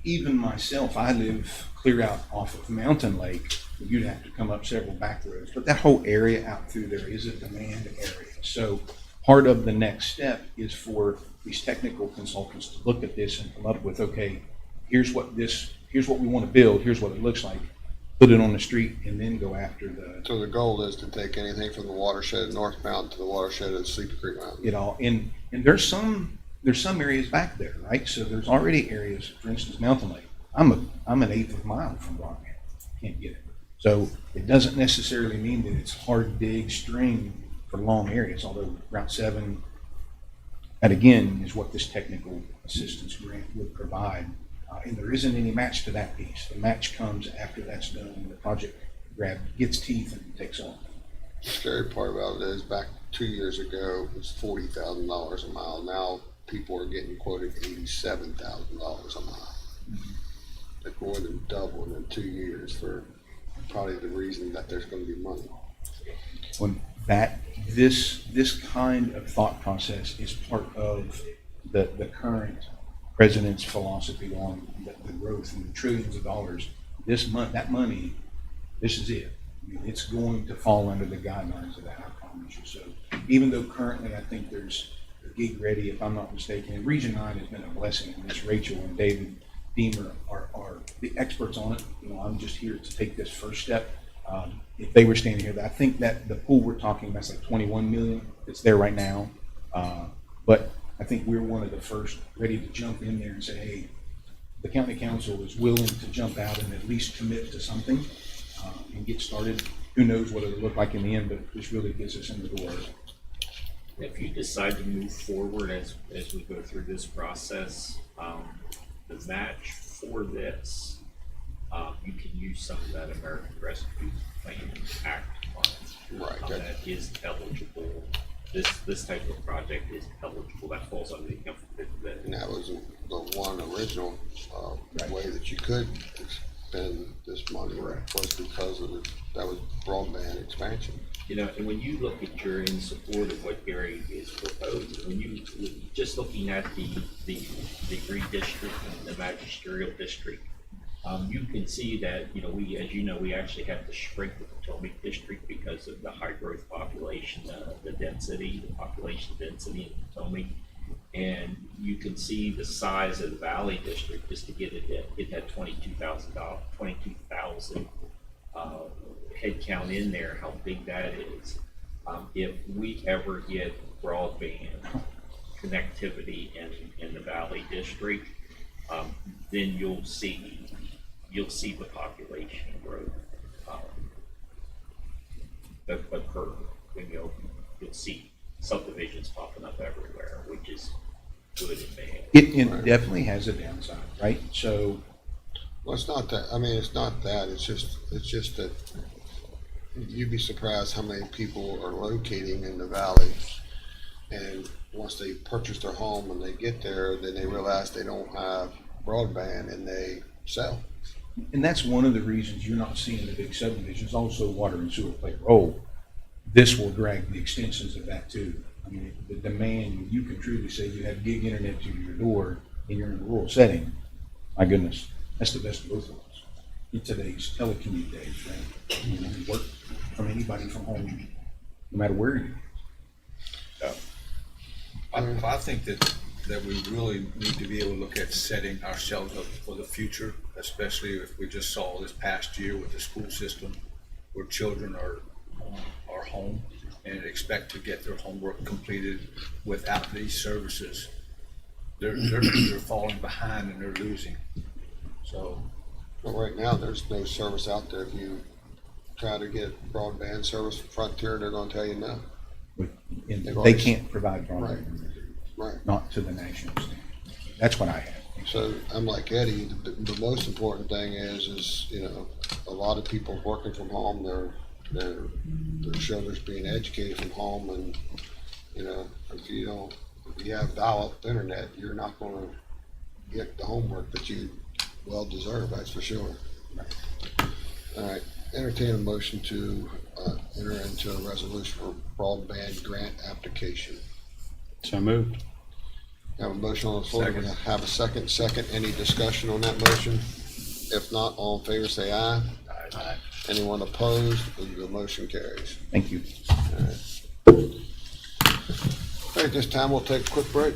S12: Even myself, I live clear out off of Mountain Lake. You'd have to come up several back roads, but that whole area out through there is a demand area. So part of the next step is for these technical consultants to look at this and come up with, okay, here's what we want to build, here's what it looks like, put it on the street, and then go after the.
S1: So the goal is to take anything from the watershed at North Mountain to the watershed at Sleepy Creek Mountain.
S12: And there's some areas back there, right? So there's already areas, for instance, Mountain Lake. I'm an 1/8 of a mile from broadband. Can't get it. So it doesn't necessarily mean that it's hard dig string for long areas, although Route 7, that again is what this technical assistance grant would provide. And there isn't any match to that piece. The match comes after that's done and the project gets teeth and takes off.
S1: The scary part about it is back 2 years ago, it was $40,000 a mile. Now people are getting quoted $87,000 a mile. Like more than double in 2 years for probably the reason that there's going to be money.
S12: When this kind of thought process is part of the current president's philosophy on the growth and the trillions of dollars. That money, this is it. I mean, it's going to fall under the guidelines of that, I promise you. So even though currently I think there's a gig ready, if I'm not mistaken, and Region 9 has been a blessing, and Ms. Rachel and David Deemer are the experts on it. I'm just here to take this first step. If they were standing here, I think that the pool we're talking about is like 21 million. It's there right now. But I think we're one of the first ready to jump in there and say, hey, the county council is willing to jump out and at least commit to something and get started. Who knows what it'll look like in the end, but this really gets us in the door.
S7: If you decide to move forward as we go through this process, the match for this, you can use some of that American Rescue Plan Act funds.
S1: Right.
S7: That is eligible. This type of project is eligible. That falls under the income benefit.
S1: And that was the one original way that you could spend this money was because of that was broadband expansion.
S7: And when you look at you're in support of what Gary is proposing, when you just looking at the redistricting, the magisterial district, you can see that, we actually have to shrink the Potomac district because of the high growth population, the population density in Potomac. And you can see the size of the Valley district just to get it had 22,000 head count in there, how big that is. If we ever get broadband connectivity in the Valley district, then you'll see the population growth occur. When you'll see subdivisions popping up everywhere, which is good and bad.
S12: It definitely has a downside, right? So
S1: Well, it's not that, I mean, it's not that, it's just that you'd be surprised how many people are locating in the valley. And once they purchase their home and they get there, then they realize they don't have broadband and they sell.
S12: and that's one of the reasons you're not seeing the big subdivisions. Also, water and sewer play a role. This will drag the extensions of that too. I mean, the demand, you can truly say you have gig internet to your door and you're in a rural setting. My goodness, that's the best of both worlds. In today's telecommute days, right? You know, you work from anybody from home, no matter where you are.
S5: I think that we really need to be able to look at setting ourselves up for the future, especially if we just saw this past year with the school system where children are home and expect to get their homework completed without these services. They're falling behind and they're losing. So,
S1: But right now, there's no service out there. If you try to get broadband service from Frontier, they're gonna tell you no.
S12: And
S1: They've
S12: they
S1: always-
S12: can't provide
S1: Right.
S12: broadband,
S1: Right.
S12: not to the national standard. That's what I have.
S1: So I'm like Eddie, the most important thing is, you know, a lot of people working from home, their children's being educated from home, and, you know, if you have dial-up internet, you're not gonna get the homework that you well deserve, that's for sure. All right, entertain a motion to, enter into a resolution for broadband grant application.
S4: So moved.
S1: Have a motion on the floor. We're
S5: Second.
S1: gonna have a second. Any discussion on that motion? If not, all in favor say aye.
S5: Aye.
S1: Anyone opposed? The motion carries.
S12: Thank you.
S1: All right, this time we'll take a quick break.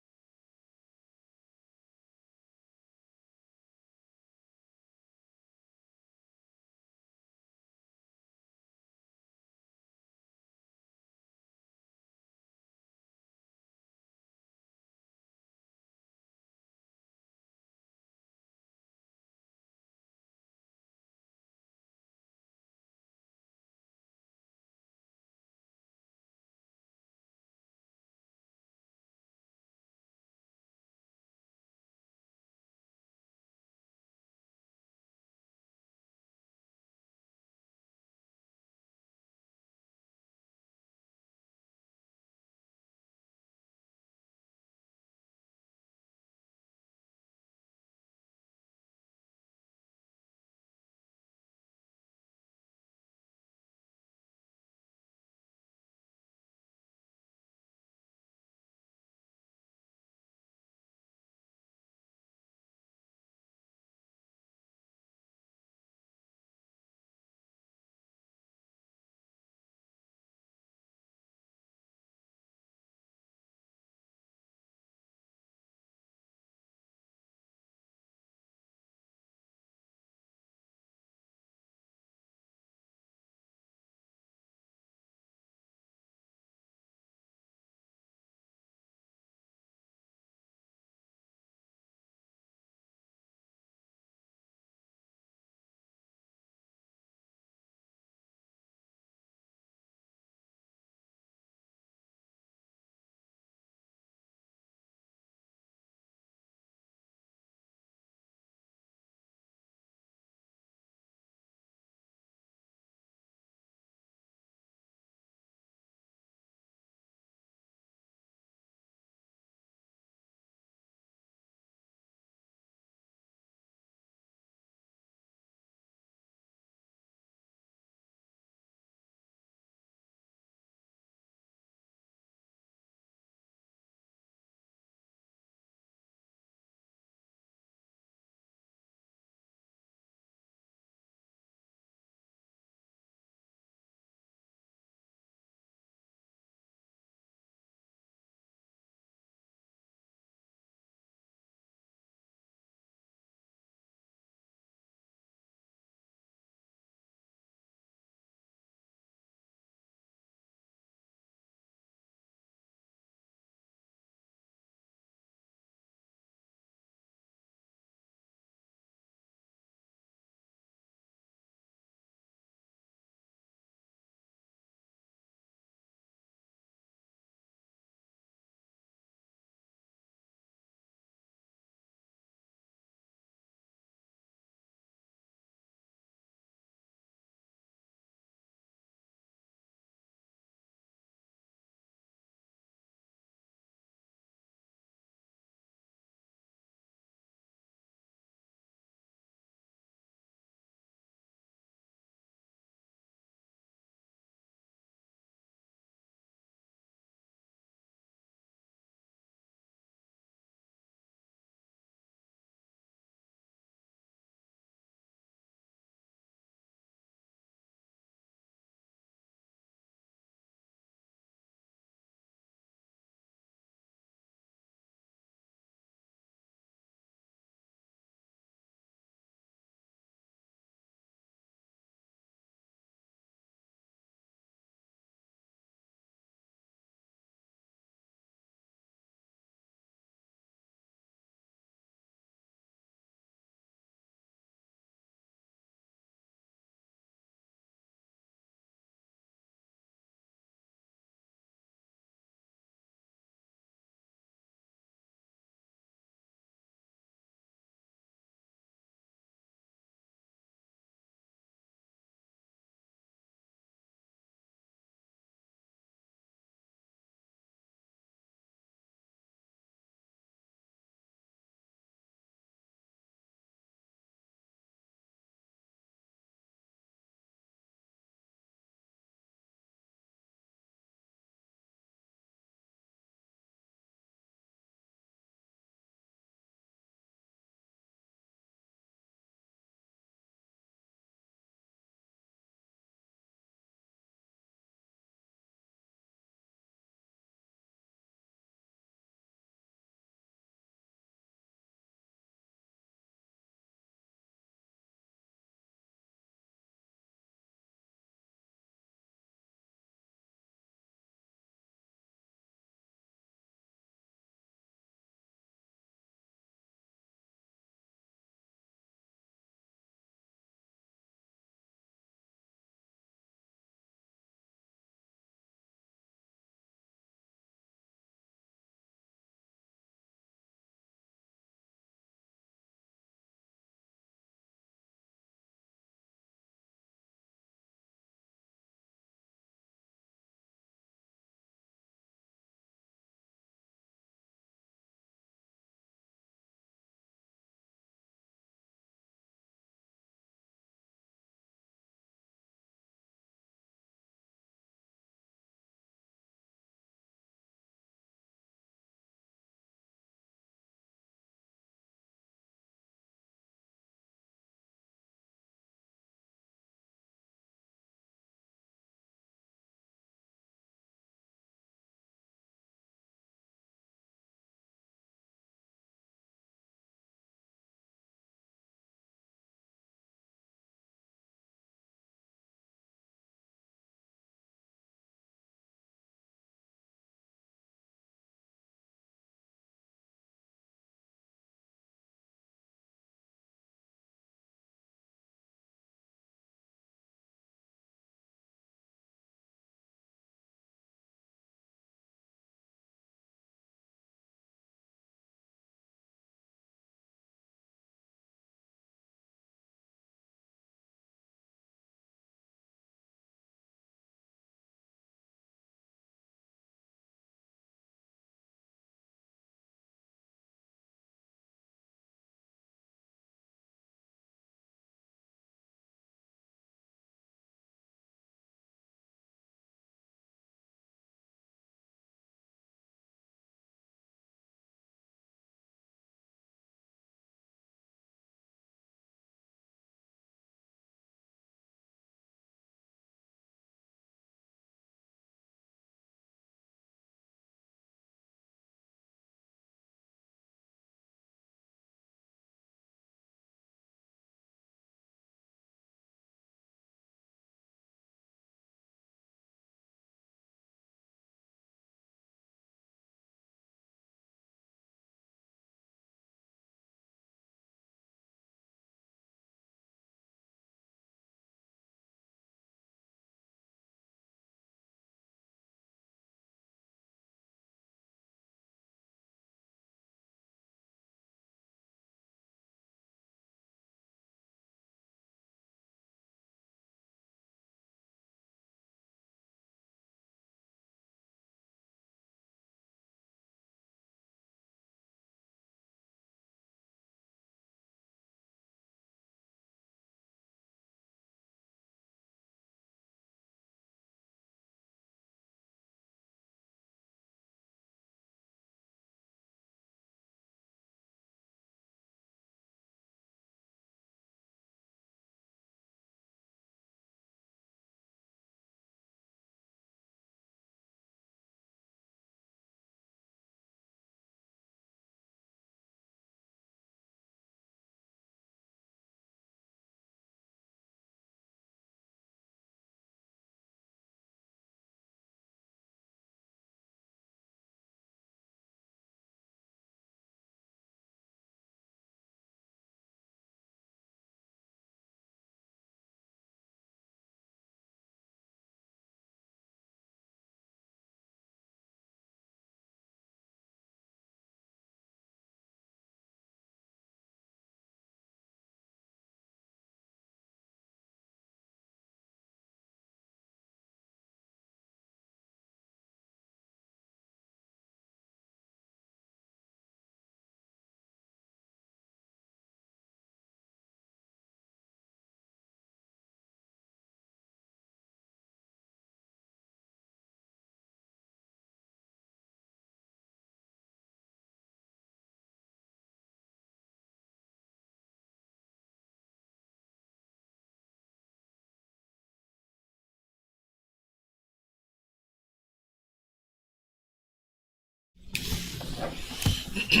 S1: All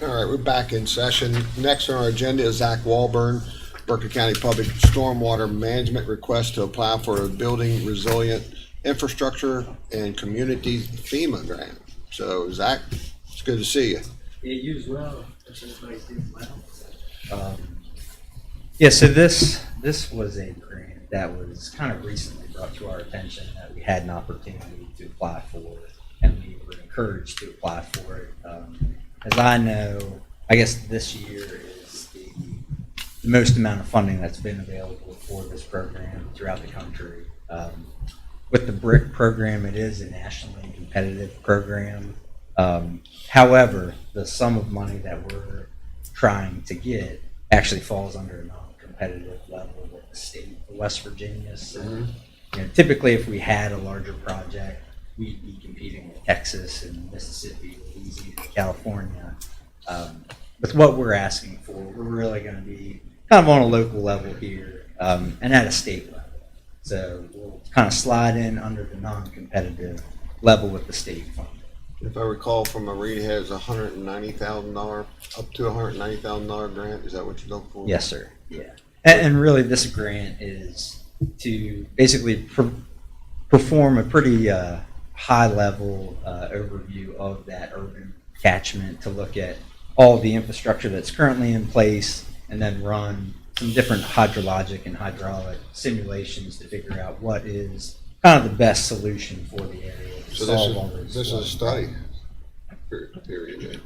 S1: right, we're back in session. Next on our agenda is Zach Walburn, Berkeley County Public Stormwater Management request to apply for a Building Resilient Infrastructure and Communities FEMA grant. So Zach, it's good to see you.
S14: Yeah, you as well. Hope everybody's doing well. Yeah, so this was a grant that was kind of recently brought to our attention that we had an opportunity to apply for, and we were encouraged to apply for it. As I know, I guess this year is the most amount of funding that's been available for this program throughout the country. With the BRIC program, it is a nationally competitive program. However, the sum of money that we're trying to get actually falls under a non-competitive level with the state of West Virginia. So, you know, typically if we had a larger project, we'd be competing with Texas and Mississippi, Louisiana, California. With what we're asking for, we're really going to be kind of on a local level here and at a state level. So we'll kind of slide in under the non-competitive level with the state funding.
S1: If I recall from my read, it has $190,000, up to $190,000 grant. Is that what you're looking for?
S14: Yes, sir. Yeah. And really this grant is to basically perform a pretty high level overview of that urban catchment, to look at all the infrastructure that's currently in place and then run some different hydrologic and hydraulic simulations to figure out what is kind of the best solution for the area.
S1: So this is a study period.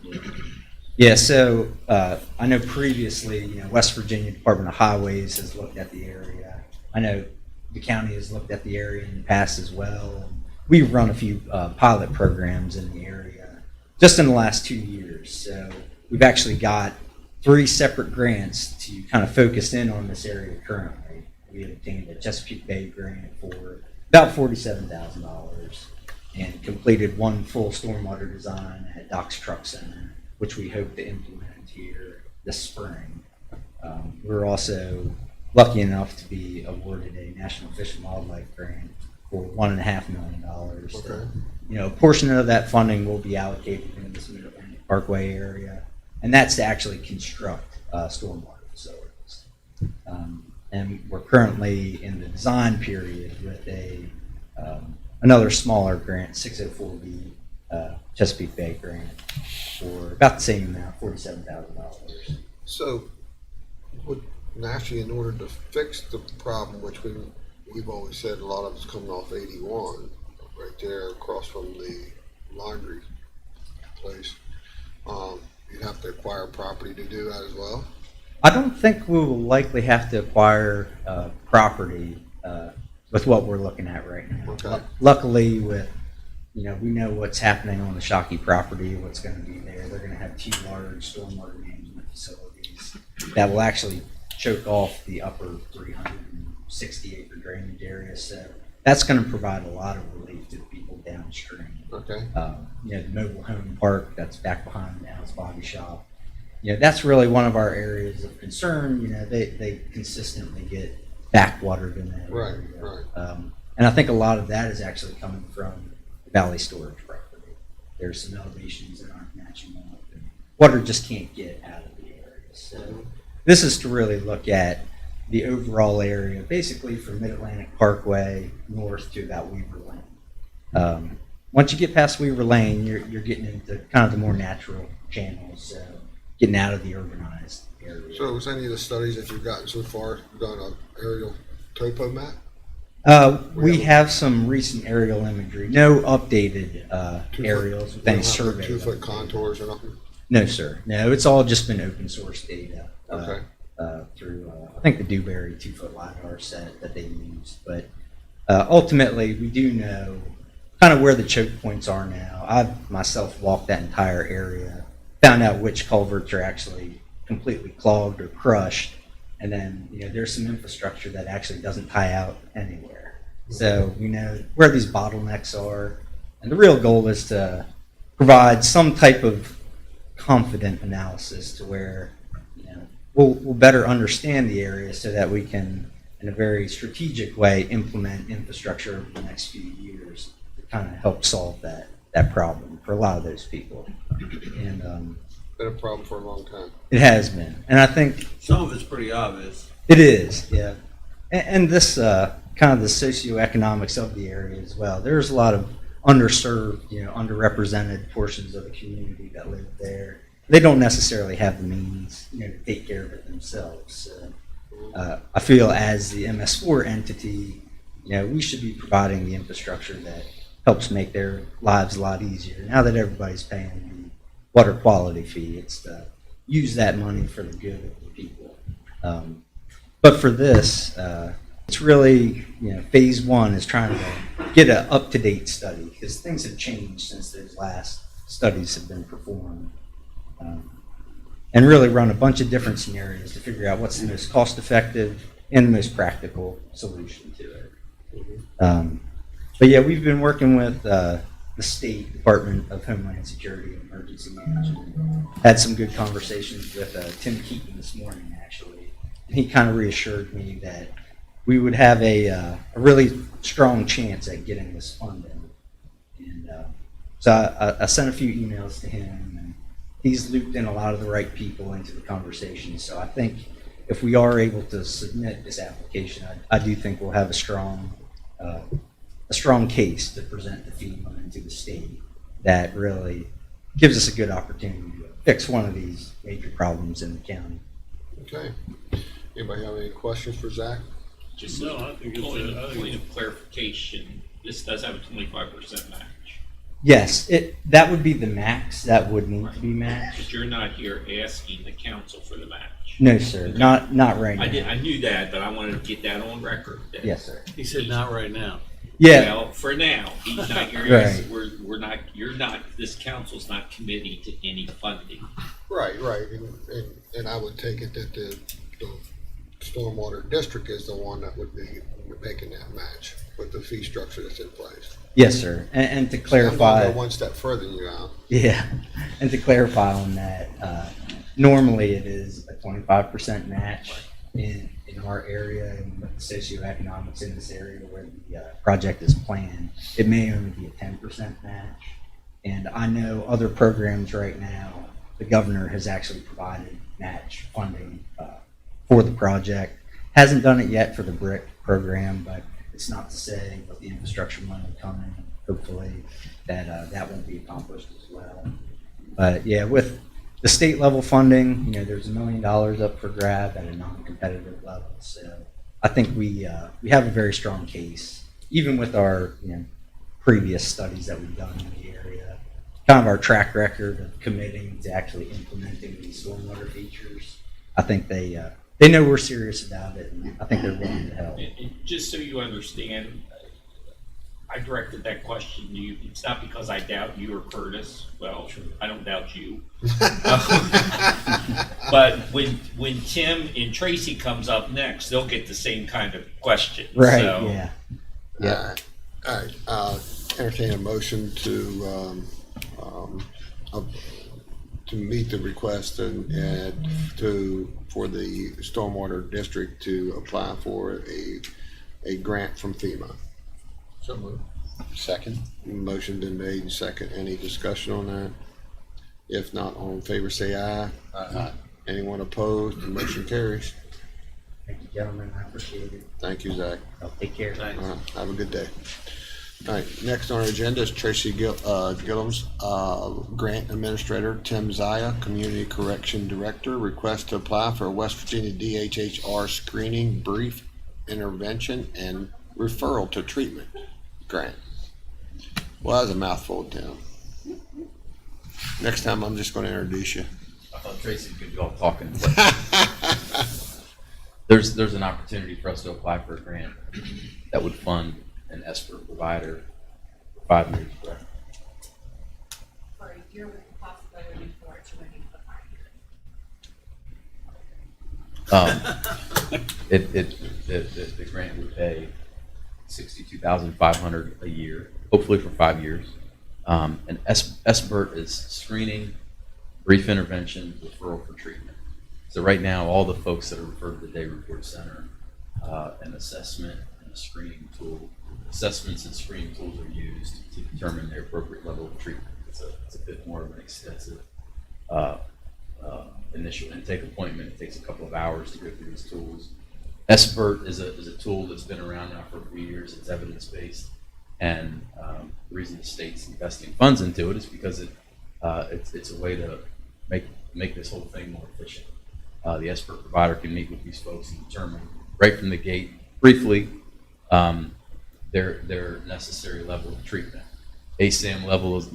S14: Yeah, so I know previously, you know, West Virginia Department of Highways has looked at the area. I know the county has looked at the area in the past as well. We've run a few pilot programs in the area just in the last 2 years. So we've actually got 3 separate grants to kind of focus in on this area currently. We obtained a Chesapeake Bay Grant for about $47,000 and completed 1 full stormwater design at Doc's Truck Center, which we hope to implement here this spring. We're also lucky enough to be awarded a National Fish and Wildlife Grant for $1.5 million.
S1: Okay.
S14: You know, a portion of that funding will be allocated in this Mid-Atlantic Parkway area, and that's to actually construct stormwater facilities. And we're currently in the design period with another smaller grant, 604B Chesapeake Bay Grant, for about the same amount, $47,000.
S1: So, actually, in order to fix the problem, which we've always said a lot of it's coming off 81, right there across from the laundry place, you'd have to acquire property to do that as well?
S14: I don't think we will likely have to acquire property with what we're looking at right now.
S1: Okay.
S14: Luckily, with, you know, we know what's happening on the Shockey property, what's going to be there. They're going to have 2 large stormwater management facilities that will actually choke off the upper 360-acre drainage area. So that's going to provide a lot of relief to the people downstream.
S1: Okay.
S14: You know, the mobile home park that's back behind the Al's Body Shop. You know, that's really one of our areas of concern. You know, they consistently get backwatered in that
S1: Right,
S14: area.
S1: right.
S14: And I think a lot of that is actually coming from the Valley Storage property. There's some elevations that aren't matching up, and water just can't get out of the area. So this is to really look at the overall area, basically from Mid-Atlantic Parkway north to about Weaver Lane. Once you get past Weaver Lane, you're getting into kind of the more natural channels, so getting out of the urbanized area.
S1: So was any of the studies that you've gotten so far done an aerial topo map?
S14: We have some recent aerial imagery, no updated aerials with any survey.
S1: 2-foot contours or nothing?
S14: No, sir. No, it's all just been open source data
S1: Okay.
S14: through, I think, the Dewberry 2-foot LiDAR set that they used. But ultimately, we do know kind of where the choke points are now. I've myself walked that entire area, found out which culverts are actually completely clogged or crushed, and then, you know, there's some infrastructure that actually doesn't tie out anywhere. So we know where these bottlenecks are, and the real goal is to provide some type of confident analysis to where, you know, we'll better understand the area so that we can, in a very strategic way, implement infrastructure over the next few years to kind of help solve that problem. for a lot of those people. And
S1: Been a problem for a long time.
S14: it has been. And I think
S6: Some of it's pretty obvious.
S14: it is, yeah. And this kind of the socioeconomics of the area as well. There's a lot of underserved, underrepresented portions of the community that live there. They don't necessarily have the means, to take care of it themselves. So, I feel as the MS4 entity, we should be providing the infrastructure that helps make their lives a lot easier. Now that everybody's paying the water quality fee, it's to use that money for the good of the people. But for this, it's really, phase one is trying to get an up-to-date study because things have changed since those last studies have been performed. And really run a bunch of different scenarios to figure out what's the most cost-effective and the most practical solution to it. But yeah, we've been working with the State Department of Homeland Security and Emergency Management. Had some good conversations with Tim Keaton this morning, actually. And he kind of reassured me that we would have a really strong chance at getting this funding. And so I sent a few emails to him, and he's looped in a lot of the right people into the conversation. So I think if we are able to submit this application, I do think we'll have a strong case to present to FEMA and to the state that really gives us a good opportunity to fix one of these major problems in the county.
S1: Okay. Anybody have any questions for Zach?
S7: Just
S6: No, I think it's
S7: point of clarification, this does have a 25% match.
S14: Yes, that would be the max that would need to be matched.
S7: But you're not here asking the council for the match.
S14: No, sir, not right now.
S7: I knew that, but I wanted to get that on record. that-
S14: Yes, sir.
S6: He said not right now.
S14: Yeah,
S7: Well, for now, he's not here.
S14: Right.
S7: You're not, this council's not committing to any funding.
S1: Right. And I would take it that the stormwater district is the one that would be making that match with the fee structure that's in place.
S14: yes, sir. And to
S1: I'm
S14: clarify,
S1: gonna go one step further than you out.
S14: yeah, and to clarify on that, normally it is a 25% match in our area and with the socioeconomics in this area where the project is planned. It may only be a 10% match. And I know other programs right now, the governor has actually provided match funding for the project. Hasn't done it yet for the BRIC program, but it's not to say with the infrastructure money coming, hopefully, that that won't be accomplished as well. But yeah, with the state level funding, there's $1 million up for grab at a non-competitive level. So I think we have a very strong case, even with our previous studies that we've done in the area, kind of our track record of committing to actually implementing these stormwater features. I think they know we're serious about it, and I think they're willing to help.
S7: And just so you understand, I directed that question to you. It's not because I doubt you or Curtis. Well, I don't doubt you. But when Tim and Tracy comes up next, they'll get the same kind of question.
S14: Right?
S7: So,
S14: Yeah.
S1: All right. Entertain a motion to meet the request and for the stormwater district to apply for a grant from FEMA.
S4: So moved. Second.
S1: Motion been made and second. Any discussion on that? If not, all in favor say aye.
S4: Aye.
S1: Anyone opposed? The motion carries.
S14: Thank you, gentlemen. I appreciate it.
S1: Thank you, Zach.
S14: I'll take care.
S1: Have a good day. All right, next on our agenda is Tracy Gillums, Grant Administrator, Tim Zaya, Community Correction Director, request to apply for a West Virginia DHHR Screening Brief Intervention and Referral to Treatment Grant. Well, that was a mouthful, Tim. Next time, I'm just going to introduce you.
S15: I thought Tracy could do all talking. There's an opportunity for us to apply for a grant that would fund an ESPR provider for 5 years, correct?
S11: For a year with the possibility for it to renew for 5 years.
S15: The grant would pay $62,500 a year, hopefully for 5 years. And ESPR is screening, brief intervention, referral for treatment. So right now, all the folks that are referred to the Day Report Center, an assessment and a screening tool. Assessments and screening tools are used to determine their appropriate level of treatment. It's a bit more of an extensive initial intake appointment. It takes a couple of hours to go through these tools. SBIRT is a tool that's been around now for a few years. It's evidence-based, and the reason the state's investing funds into it is because it's a way to make this whole thing more efficient. The SBIRT provider can meet with these folks and determine right from the gate, briefly, their necessary level of treatment. ASAM level is,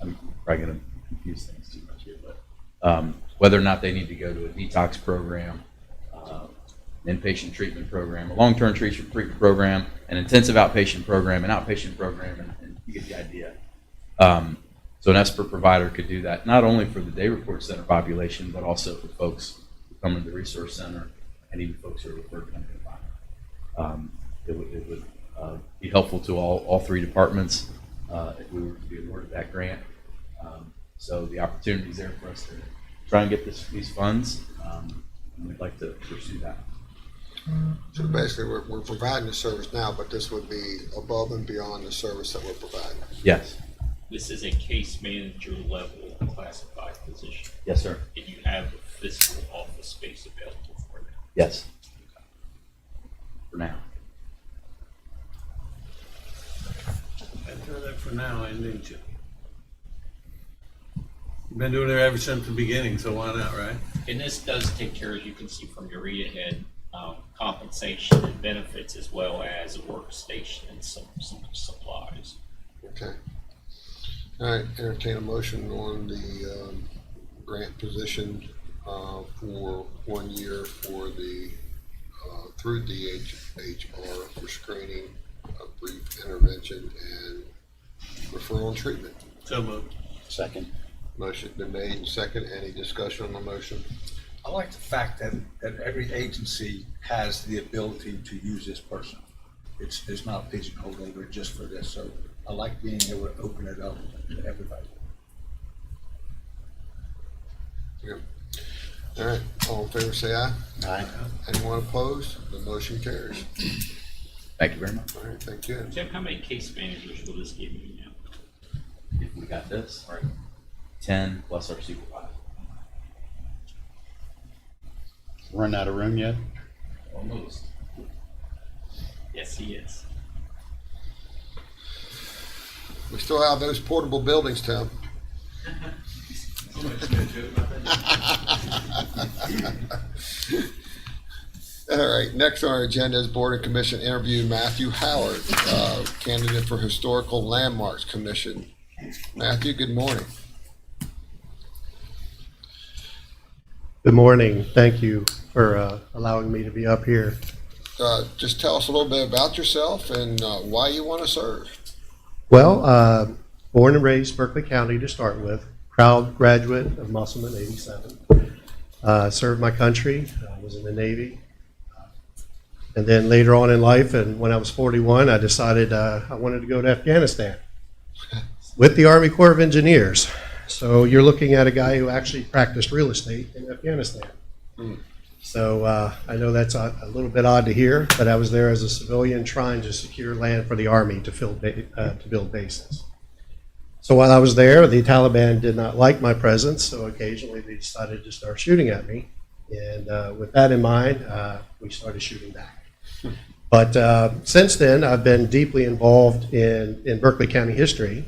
S15: I'm probably going to confuse things too much here, but whether or not they need to go to a detox program, an inpatient treatment program, a long-term treatment program, an intensive outpatient program, an outpatient program, and you get the idea. So an SBIRT provider could do that not only for the day report center population, but also for folks who come into the resource center and even folks who are referred to the environment. It would be helpful to all three departments if we were to be awarded that grant. So the opportunity is there for us to try and get these funds, and we'd like to pursue that.
S1: So basically, we're providing the service now, but this would be above and beyond the service that we're providing.
S15: Yes.
S7: This is a case manager level classified position.
S15: Yes, sir.
S7: And you have the physical office space available for that.
S15: Yes. For now.
S6: I threw that for now, didn't you? You've been doing it ever since the beginning, so why not, right?
S7: And this does take care, as you can see from your read ahead, compensation and benefits, as well as a workstation and some supplies.
S1: Okay. All right, entertain a motion on the grant position for 1 year for the through DHR for screening, brief intervention, and referral and treatment.
S6: So moved.
S4: Second.
S1: Motion been made and second. Any discussion on the motion?
S5: I like the fact that every agency has the ability to use this person. It's not pigeonholed over just for this, so I like being able to open it up to everybody.
S1: Yeah. All right, all in favor say aye.
S4: Aye.
S1: Anyone opposed? The motion carries.
S15: Thank you very much.
S1: All right, thank you.
S7: Tim, how many case managers will this give you now?
S15: If we got this, right, 10 plus our supervisor.
S4: Run out of room yet?
S7: Almost. Yes, he is.
S1: We still have those portable buildings, Tim. All right, next on our agenda is Board and Commission interview Matthew Howard, candidate for Historical Landmarks Commission. Matthew, good morning.
S16: Good morning. Thank you for allowing me to be up here.
S1: Just tell us a little bit about yourself and why you want to serve.
S16: Well, born and raised Berkeley County to start with, proud graduate of Musselman 87. Served my country, was in the Navy. And then later on in life, and when I was 41, I decided I wanted to go to Afghanistan with the Army Corps of Engineers. So you're looking at a guy who actually practiced real estate in Afghanistan. So I know that's a little bit odd to hear, but I was there as a civilian trying to secure land for the Army to build bases. So while I was there, the Taliban did not like my presence, so occasionally they decided to start shooting at me. And with that in mind, we started shooting back. But since then, I've been deeply involved in Berkeley County history.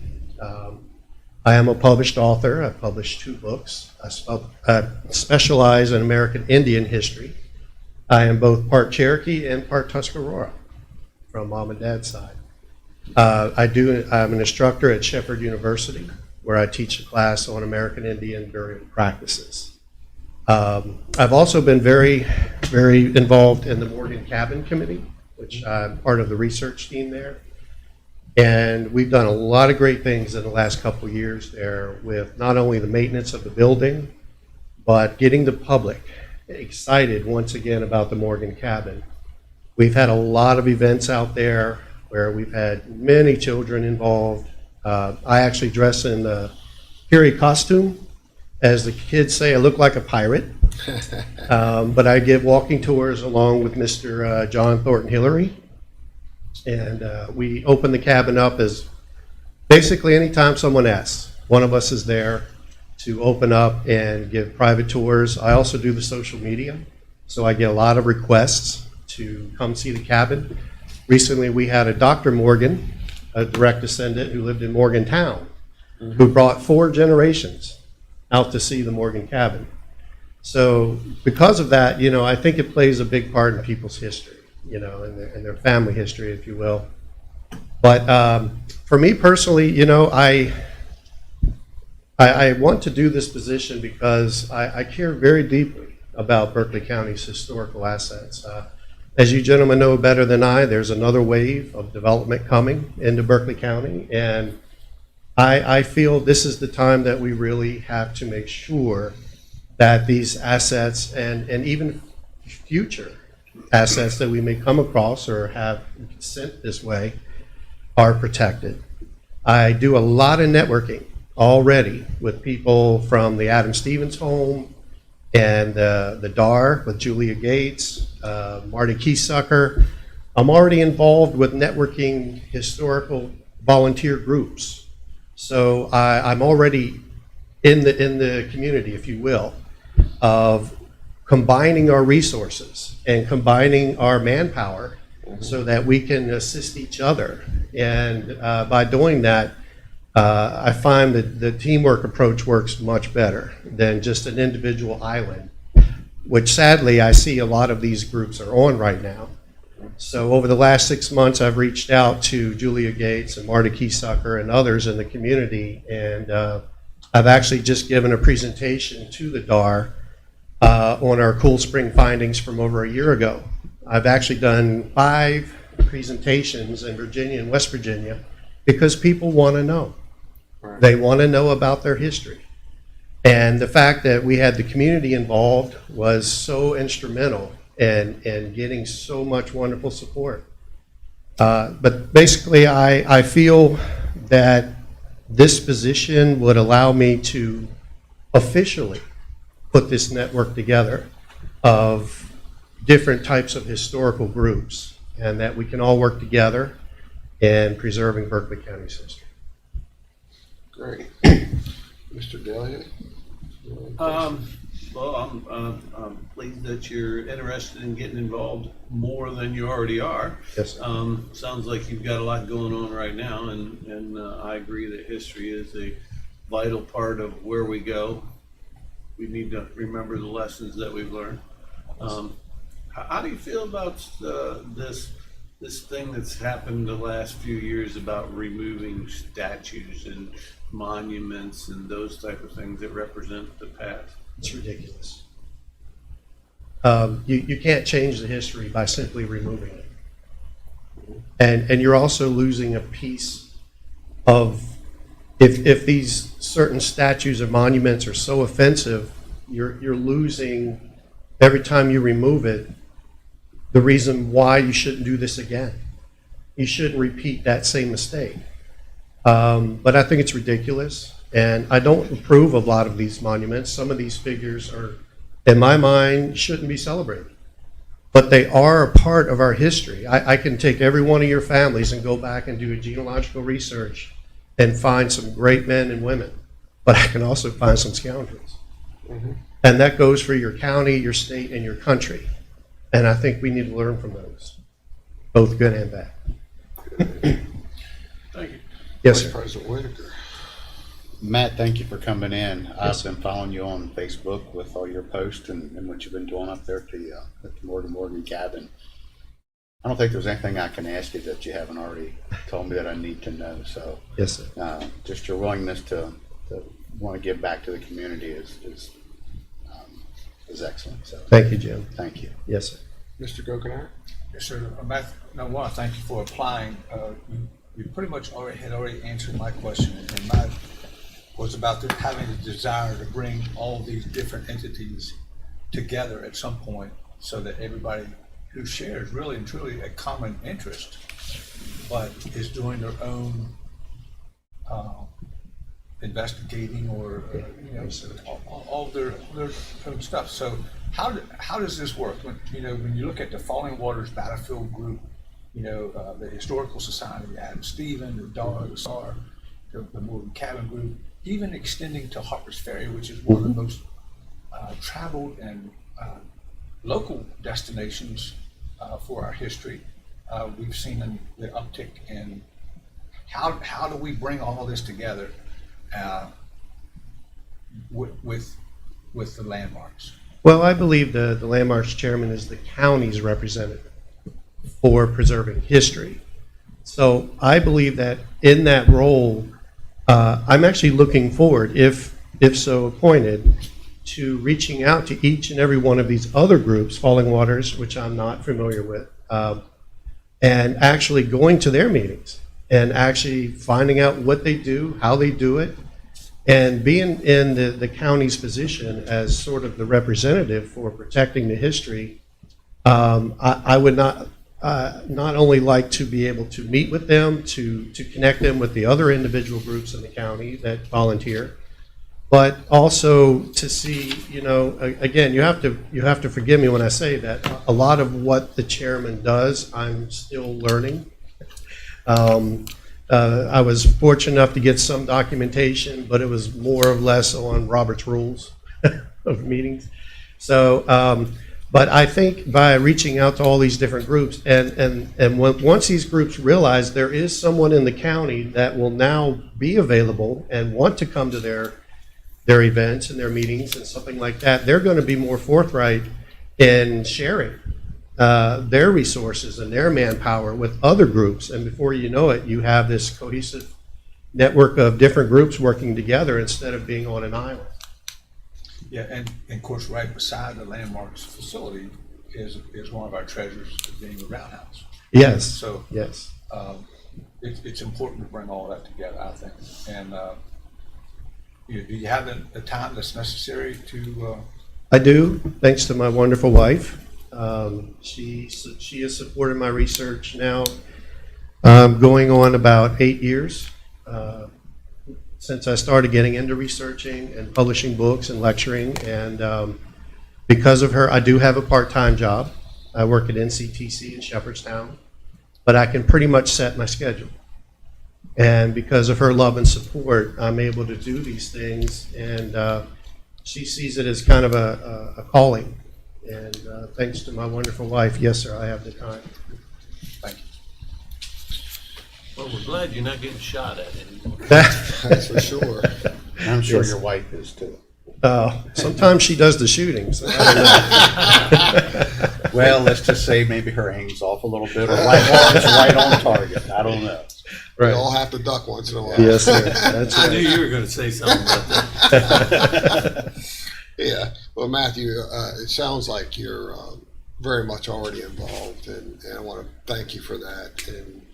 S16: I am a published author. I've published 2 books. I specialize in American Indian history. I am both part Cherokee and part Tuscarora from mom and dad's side. I'm an instructor at Shepherd University, where I teach a class on American Indian burial practices. I've also been very, very involved in the Morgan Cabin Committee, which I'm part of the research team there. And we've done a lot of great things in the last couple of years there with not only the maintenance of the building, but getting the public excited once again about the Morgan Cabin. We've had a lot of events out there where we've had many children involved. I actually dress in the period costume. As the kids say, I look like a pirate. But I give walking tours along with Mr. John Thornton Hillary. And we open the cabin up as basically anytime someone asks. one of us is there to open up and give private tours. I also do the social media, so I get a lot of requests to come see the cabin. Recently, we had a Dr. Morgan, a direct descendant who lived in Morgantown, who brought 4 generations out to see the Morgan cabin. So because of that, I think it plays a big part in people's history, and their family history, if you will. But for me personally, I want to do this position because I care very deeply about Berkeley County's historical assets. As you gentlemen know better than I, there's another wave of development coming into Berkeley County, and I feel this is the time that we really have to make sure that these assets and even future assets that we may come across or have sent this way are protected. I do a lot of networking already with people from the Adam Stevens home and the DAR with Julia Gates, Marty Keysucker. I'm already involved with networking historical volunteer groups. So I'm already in the community, if you will, of combining our resources and combining our manpower so that we can assist each other. And by doing that, I find that the teamwork approach works much better than just an individual island, which sadly I see a lot of these groups are on right now. So over the last 6 months, I've reached out to Julia Gates and Marty Keysucker and others in the community, and I've actually just given a presentation to the DAR on our Cool Spring findings from over a year ago. I've actually done 5 presentations in Virginia and West Virginia because people want to know. They want to know about their history. And the fact that we had the community involved was so instrumental in getting so much wonderful support. But basically, I feel that this position would allow me to officially put this network together of different types of historical groups, and that we can all work together in preserving Berkeley County's history.
S1: Great. Mr. Delia?
S6: Well, I'm pleased that you're interested in getting involved more than you already are.
S16: Yes, sir.
S6: Sounds like you've got a lot going on right now, and I agree that history is a vital part of where we go. We need to remember the lessons that we've learned. How do you feel about this thing that's happened the last few years about removing statues and monuments and those type of things that represent the past?
S16: It's ridiculous. You can't change the history by simply removing it. And you're also losing a piece of, if these certain statues or monuments are so offensive, you're losing, every time you remove it, the reason why you shouldn't do this again. You shouldn't repeat that same mistake. But I think it's ridiculous, and I don't approve of a lot of these monuments. Some of these figures are, in my mind, shouldn't be celebrated. But they are a part of our history. I can take every one of your families and go back and do a genealogical research and find some great men and women, but I can also find some scoundrels. Mm-hmm. And that goes for your county, your state, and your country. And I think we need to learn from those, both good and bad.
S6: Thank you.
S16: Yes,
S1: Vice
S16: sir.
S1: President Whitaker.
S4: Matt, thank you for coming in. I've been following you on Facebook with all your posts and what you've been doing up there at the Morgan cabin. I don't think there's anything I can ask you that you haven't already told me that I need to know. So,
S16: yes, sir.
S4: Just your willingness to want to give back to the community is excellent. So,
S16: Thank you, Jim.
S4: thank you.
S16: Yes, sir.
S1: Mr. Gokenhour?
S5: Yes, sir. Matt, I want to thank you for applying. You pretty much already answered my question, and mine was about having the desire to bring all these different entities together at some point so that everybody who shares really and truly a common interest, but is doing their own investigating or all their own stuff. So how does this work? When you look at the Falling Waters Battlefield Group, the Historical Society, Adam Stevens, the DAR, the SAR, the Morgan Cabin Group, even extending to Harper's Ferry, which is one of the most traveled and local destinations for our history. We've seen the uptick in how do we bring all this together with the landmarks?
S16: Well, I believe the landmarks chairman is the county's representative for preserving history. So I believe that in that role, I'm actually looking forward, if so appointed, to reaching out to each and every one of these other groups, Falling Waters, which I'm not familiar with, and actually going to their meetings and actually finding out what they do, how they do it, and being in the county's position as sort of the representative for protecting the history. I would not only like to be able to meet with them, to connect them with the other individual groups in the county that volunteer, but also to see, again, you have to forgive me when I say that a lot of what the chairman does, I'm still learning. I was fortunate enough to get some documentation, but it was more or less on Robert's rules of meetings. So, but I think by reaching out to all these different groups, and once these groups realize there is someone in the county that will now be available and want to come to their events and their meetings and something like that, they're going to be more forthright in sharing their resources and their manpower with other groups. And before you know it, you have this cohesive network of different groups working together instead of being on an island.
S5: Yeah, and of course, right beside the landmarks facility is one of our treasures, being the roundhouse.
S16: Yes.
S5: So
S16: yes,
S5: it's important to bring all that together, I think. And do you have the time that's necessary to?
S16: I do, thanks to my wonderful wife. She has supported my research now, going on about 8 years. Since I started getting into researching and publishing books and lecturing, and because of her, I do have a part-time job. I work at NCTC in Shepherdstown, but I can pretty much set my schedule. And because of her love and support, I'm able to do these things, and she sees it as kind of a calling. And thanks to my wonderful wife, yes, sir, I have the time.
S5: Thank you.
S6: Well, we're glad you're not getting shot at anymore.
S1: That's for sure.
S4: I'm sure
S16: Yes.
S4: your wife is too.
S16: Sometimes she does the shooting, so I don't know.
S4: Well, let's just say maybe her aim's off a little bit, or right on target. I don't know.
S1: We
S16: Right.
S1: all have to duck once in a while.
S16: Yes, sir. That's
S6: I knew
S16: right.
S6: you were going to say something about that.
S1: Yeah. Well, Matthew, it sounds like you're very much already involved, and I want to thank you for that. And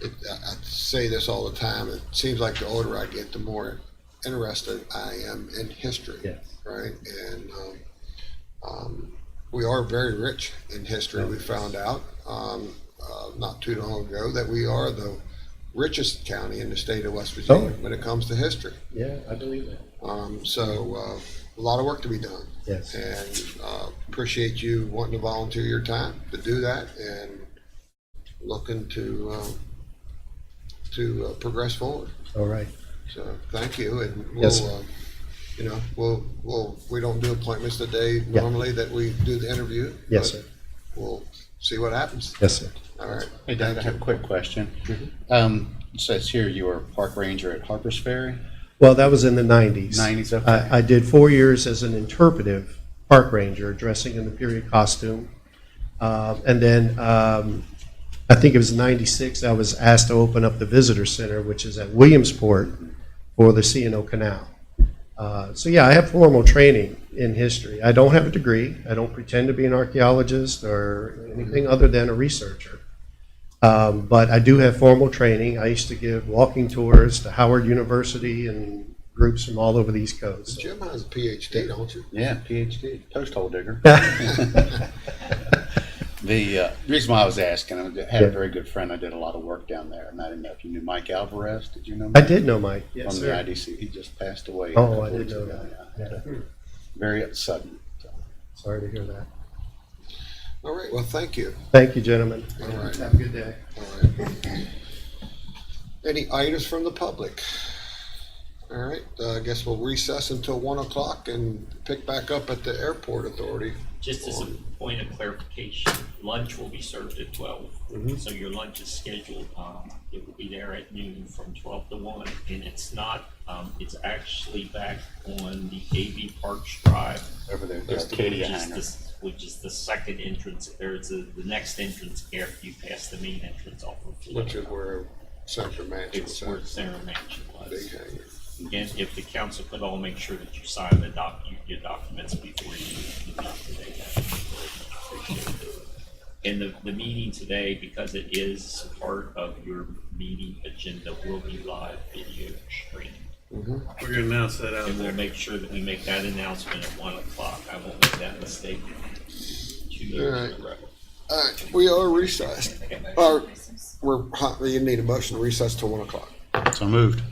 S1: I say this all the time. It seems like the older I get, the more interested I am in history.
S14: Yes.
S1: Right. And we are very rich in history. We found out not too long ago that we are the richest county in the state of West Virginia when it comes to history.
S16: Yeah, I believe that.
S1: So a lot of work to be done.
S16: Yes.
S1: And appreciate you wanting to volunteer your time to do that, and looking to progress forward.
S16: All right.
S1: So thank you, and we'll,
S16: Yes, sir.
S1: we don't do appointments the day
S16: Yeah.
S1: normally that we do the interview.
S16: Yes,
S1: but
S16: sir.
S1: We'll see what happens.
S16: Yes, sir.
S1: All right.
S4: Hey, Doug, I have a quick question. It says here you were a park ranger at Harper's Ferry.
S16: Well, that was in the 90s.
S4: 90s, okay.
S16: I did 4 years as an interpretive park ranger, dressing in the period costume. And then I think it was 96, I was asked to open up the visitor center, which is at Williamsport, for the C&O Canal. So yeah, I have formal training in history. I don't have a degree. I don't pretend to be an archaeologist or anything other than a researcher. But I do have formal training. I used to give walking tours to Howard University and groups from all over the East Coast. So.
S1: Jim has a PhD, don't you?
S4: Yeah, PhD, toast hole digger. The reason why I was asking, I had a very good friend. I did a lot of work down there, and I didn't know if you knew Mike Alvarez. Did you know Mike?
S16: I did know Mike, yes,
S4: From
S16: sir.
S4: the IDC. He just passed away.
S16: Oh, I didn't know that. Yeah.
S4: Very sudden. So.
S16: Sorry to hear that.
S1: All right. Well, thank you.
S16: Thank you, gentlemen.
S1: All right.
S16: Have a good day.
S1: All right. Any items from the public? All right, I guess we'll recess until 1 o'clock and pick back up at the airport authority.
S7: Just as a point of clarification, lunch will be served at 12. So your lunch is scheduled, it will be there at noon from 12 to 1. And it's not, it's actually back on the AV Parks Drive.
S4: Over there,
S7: which
S4: Arcadia
S7: is
S4: hangar.
S7: which is the second entrance, there's the next entrance after you pass the main entrance off of Florida.
S1: Which is where Senator Manchin
S7: It's
S1: was
S7: where
S1: at.
S7: Senator Mansion
S1: Big
S7: was.
S1: hangar.
S7: Again, if the council could all make sure that you sign your documents before you leave today. Appreciate it. And the meeting today, because it is part of your meeting agenda, will be live video streaming.
S6: We're gonna announce that out
S7: And we'll
S6: there.
S7: make sure that we make that announcement at 1 o'clock. I won't make that mistake 2 years in a row.
S1: All right, we are recessed. You need a motion to recess till 1 o'clock.
S4: So moved.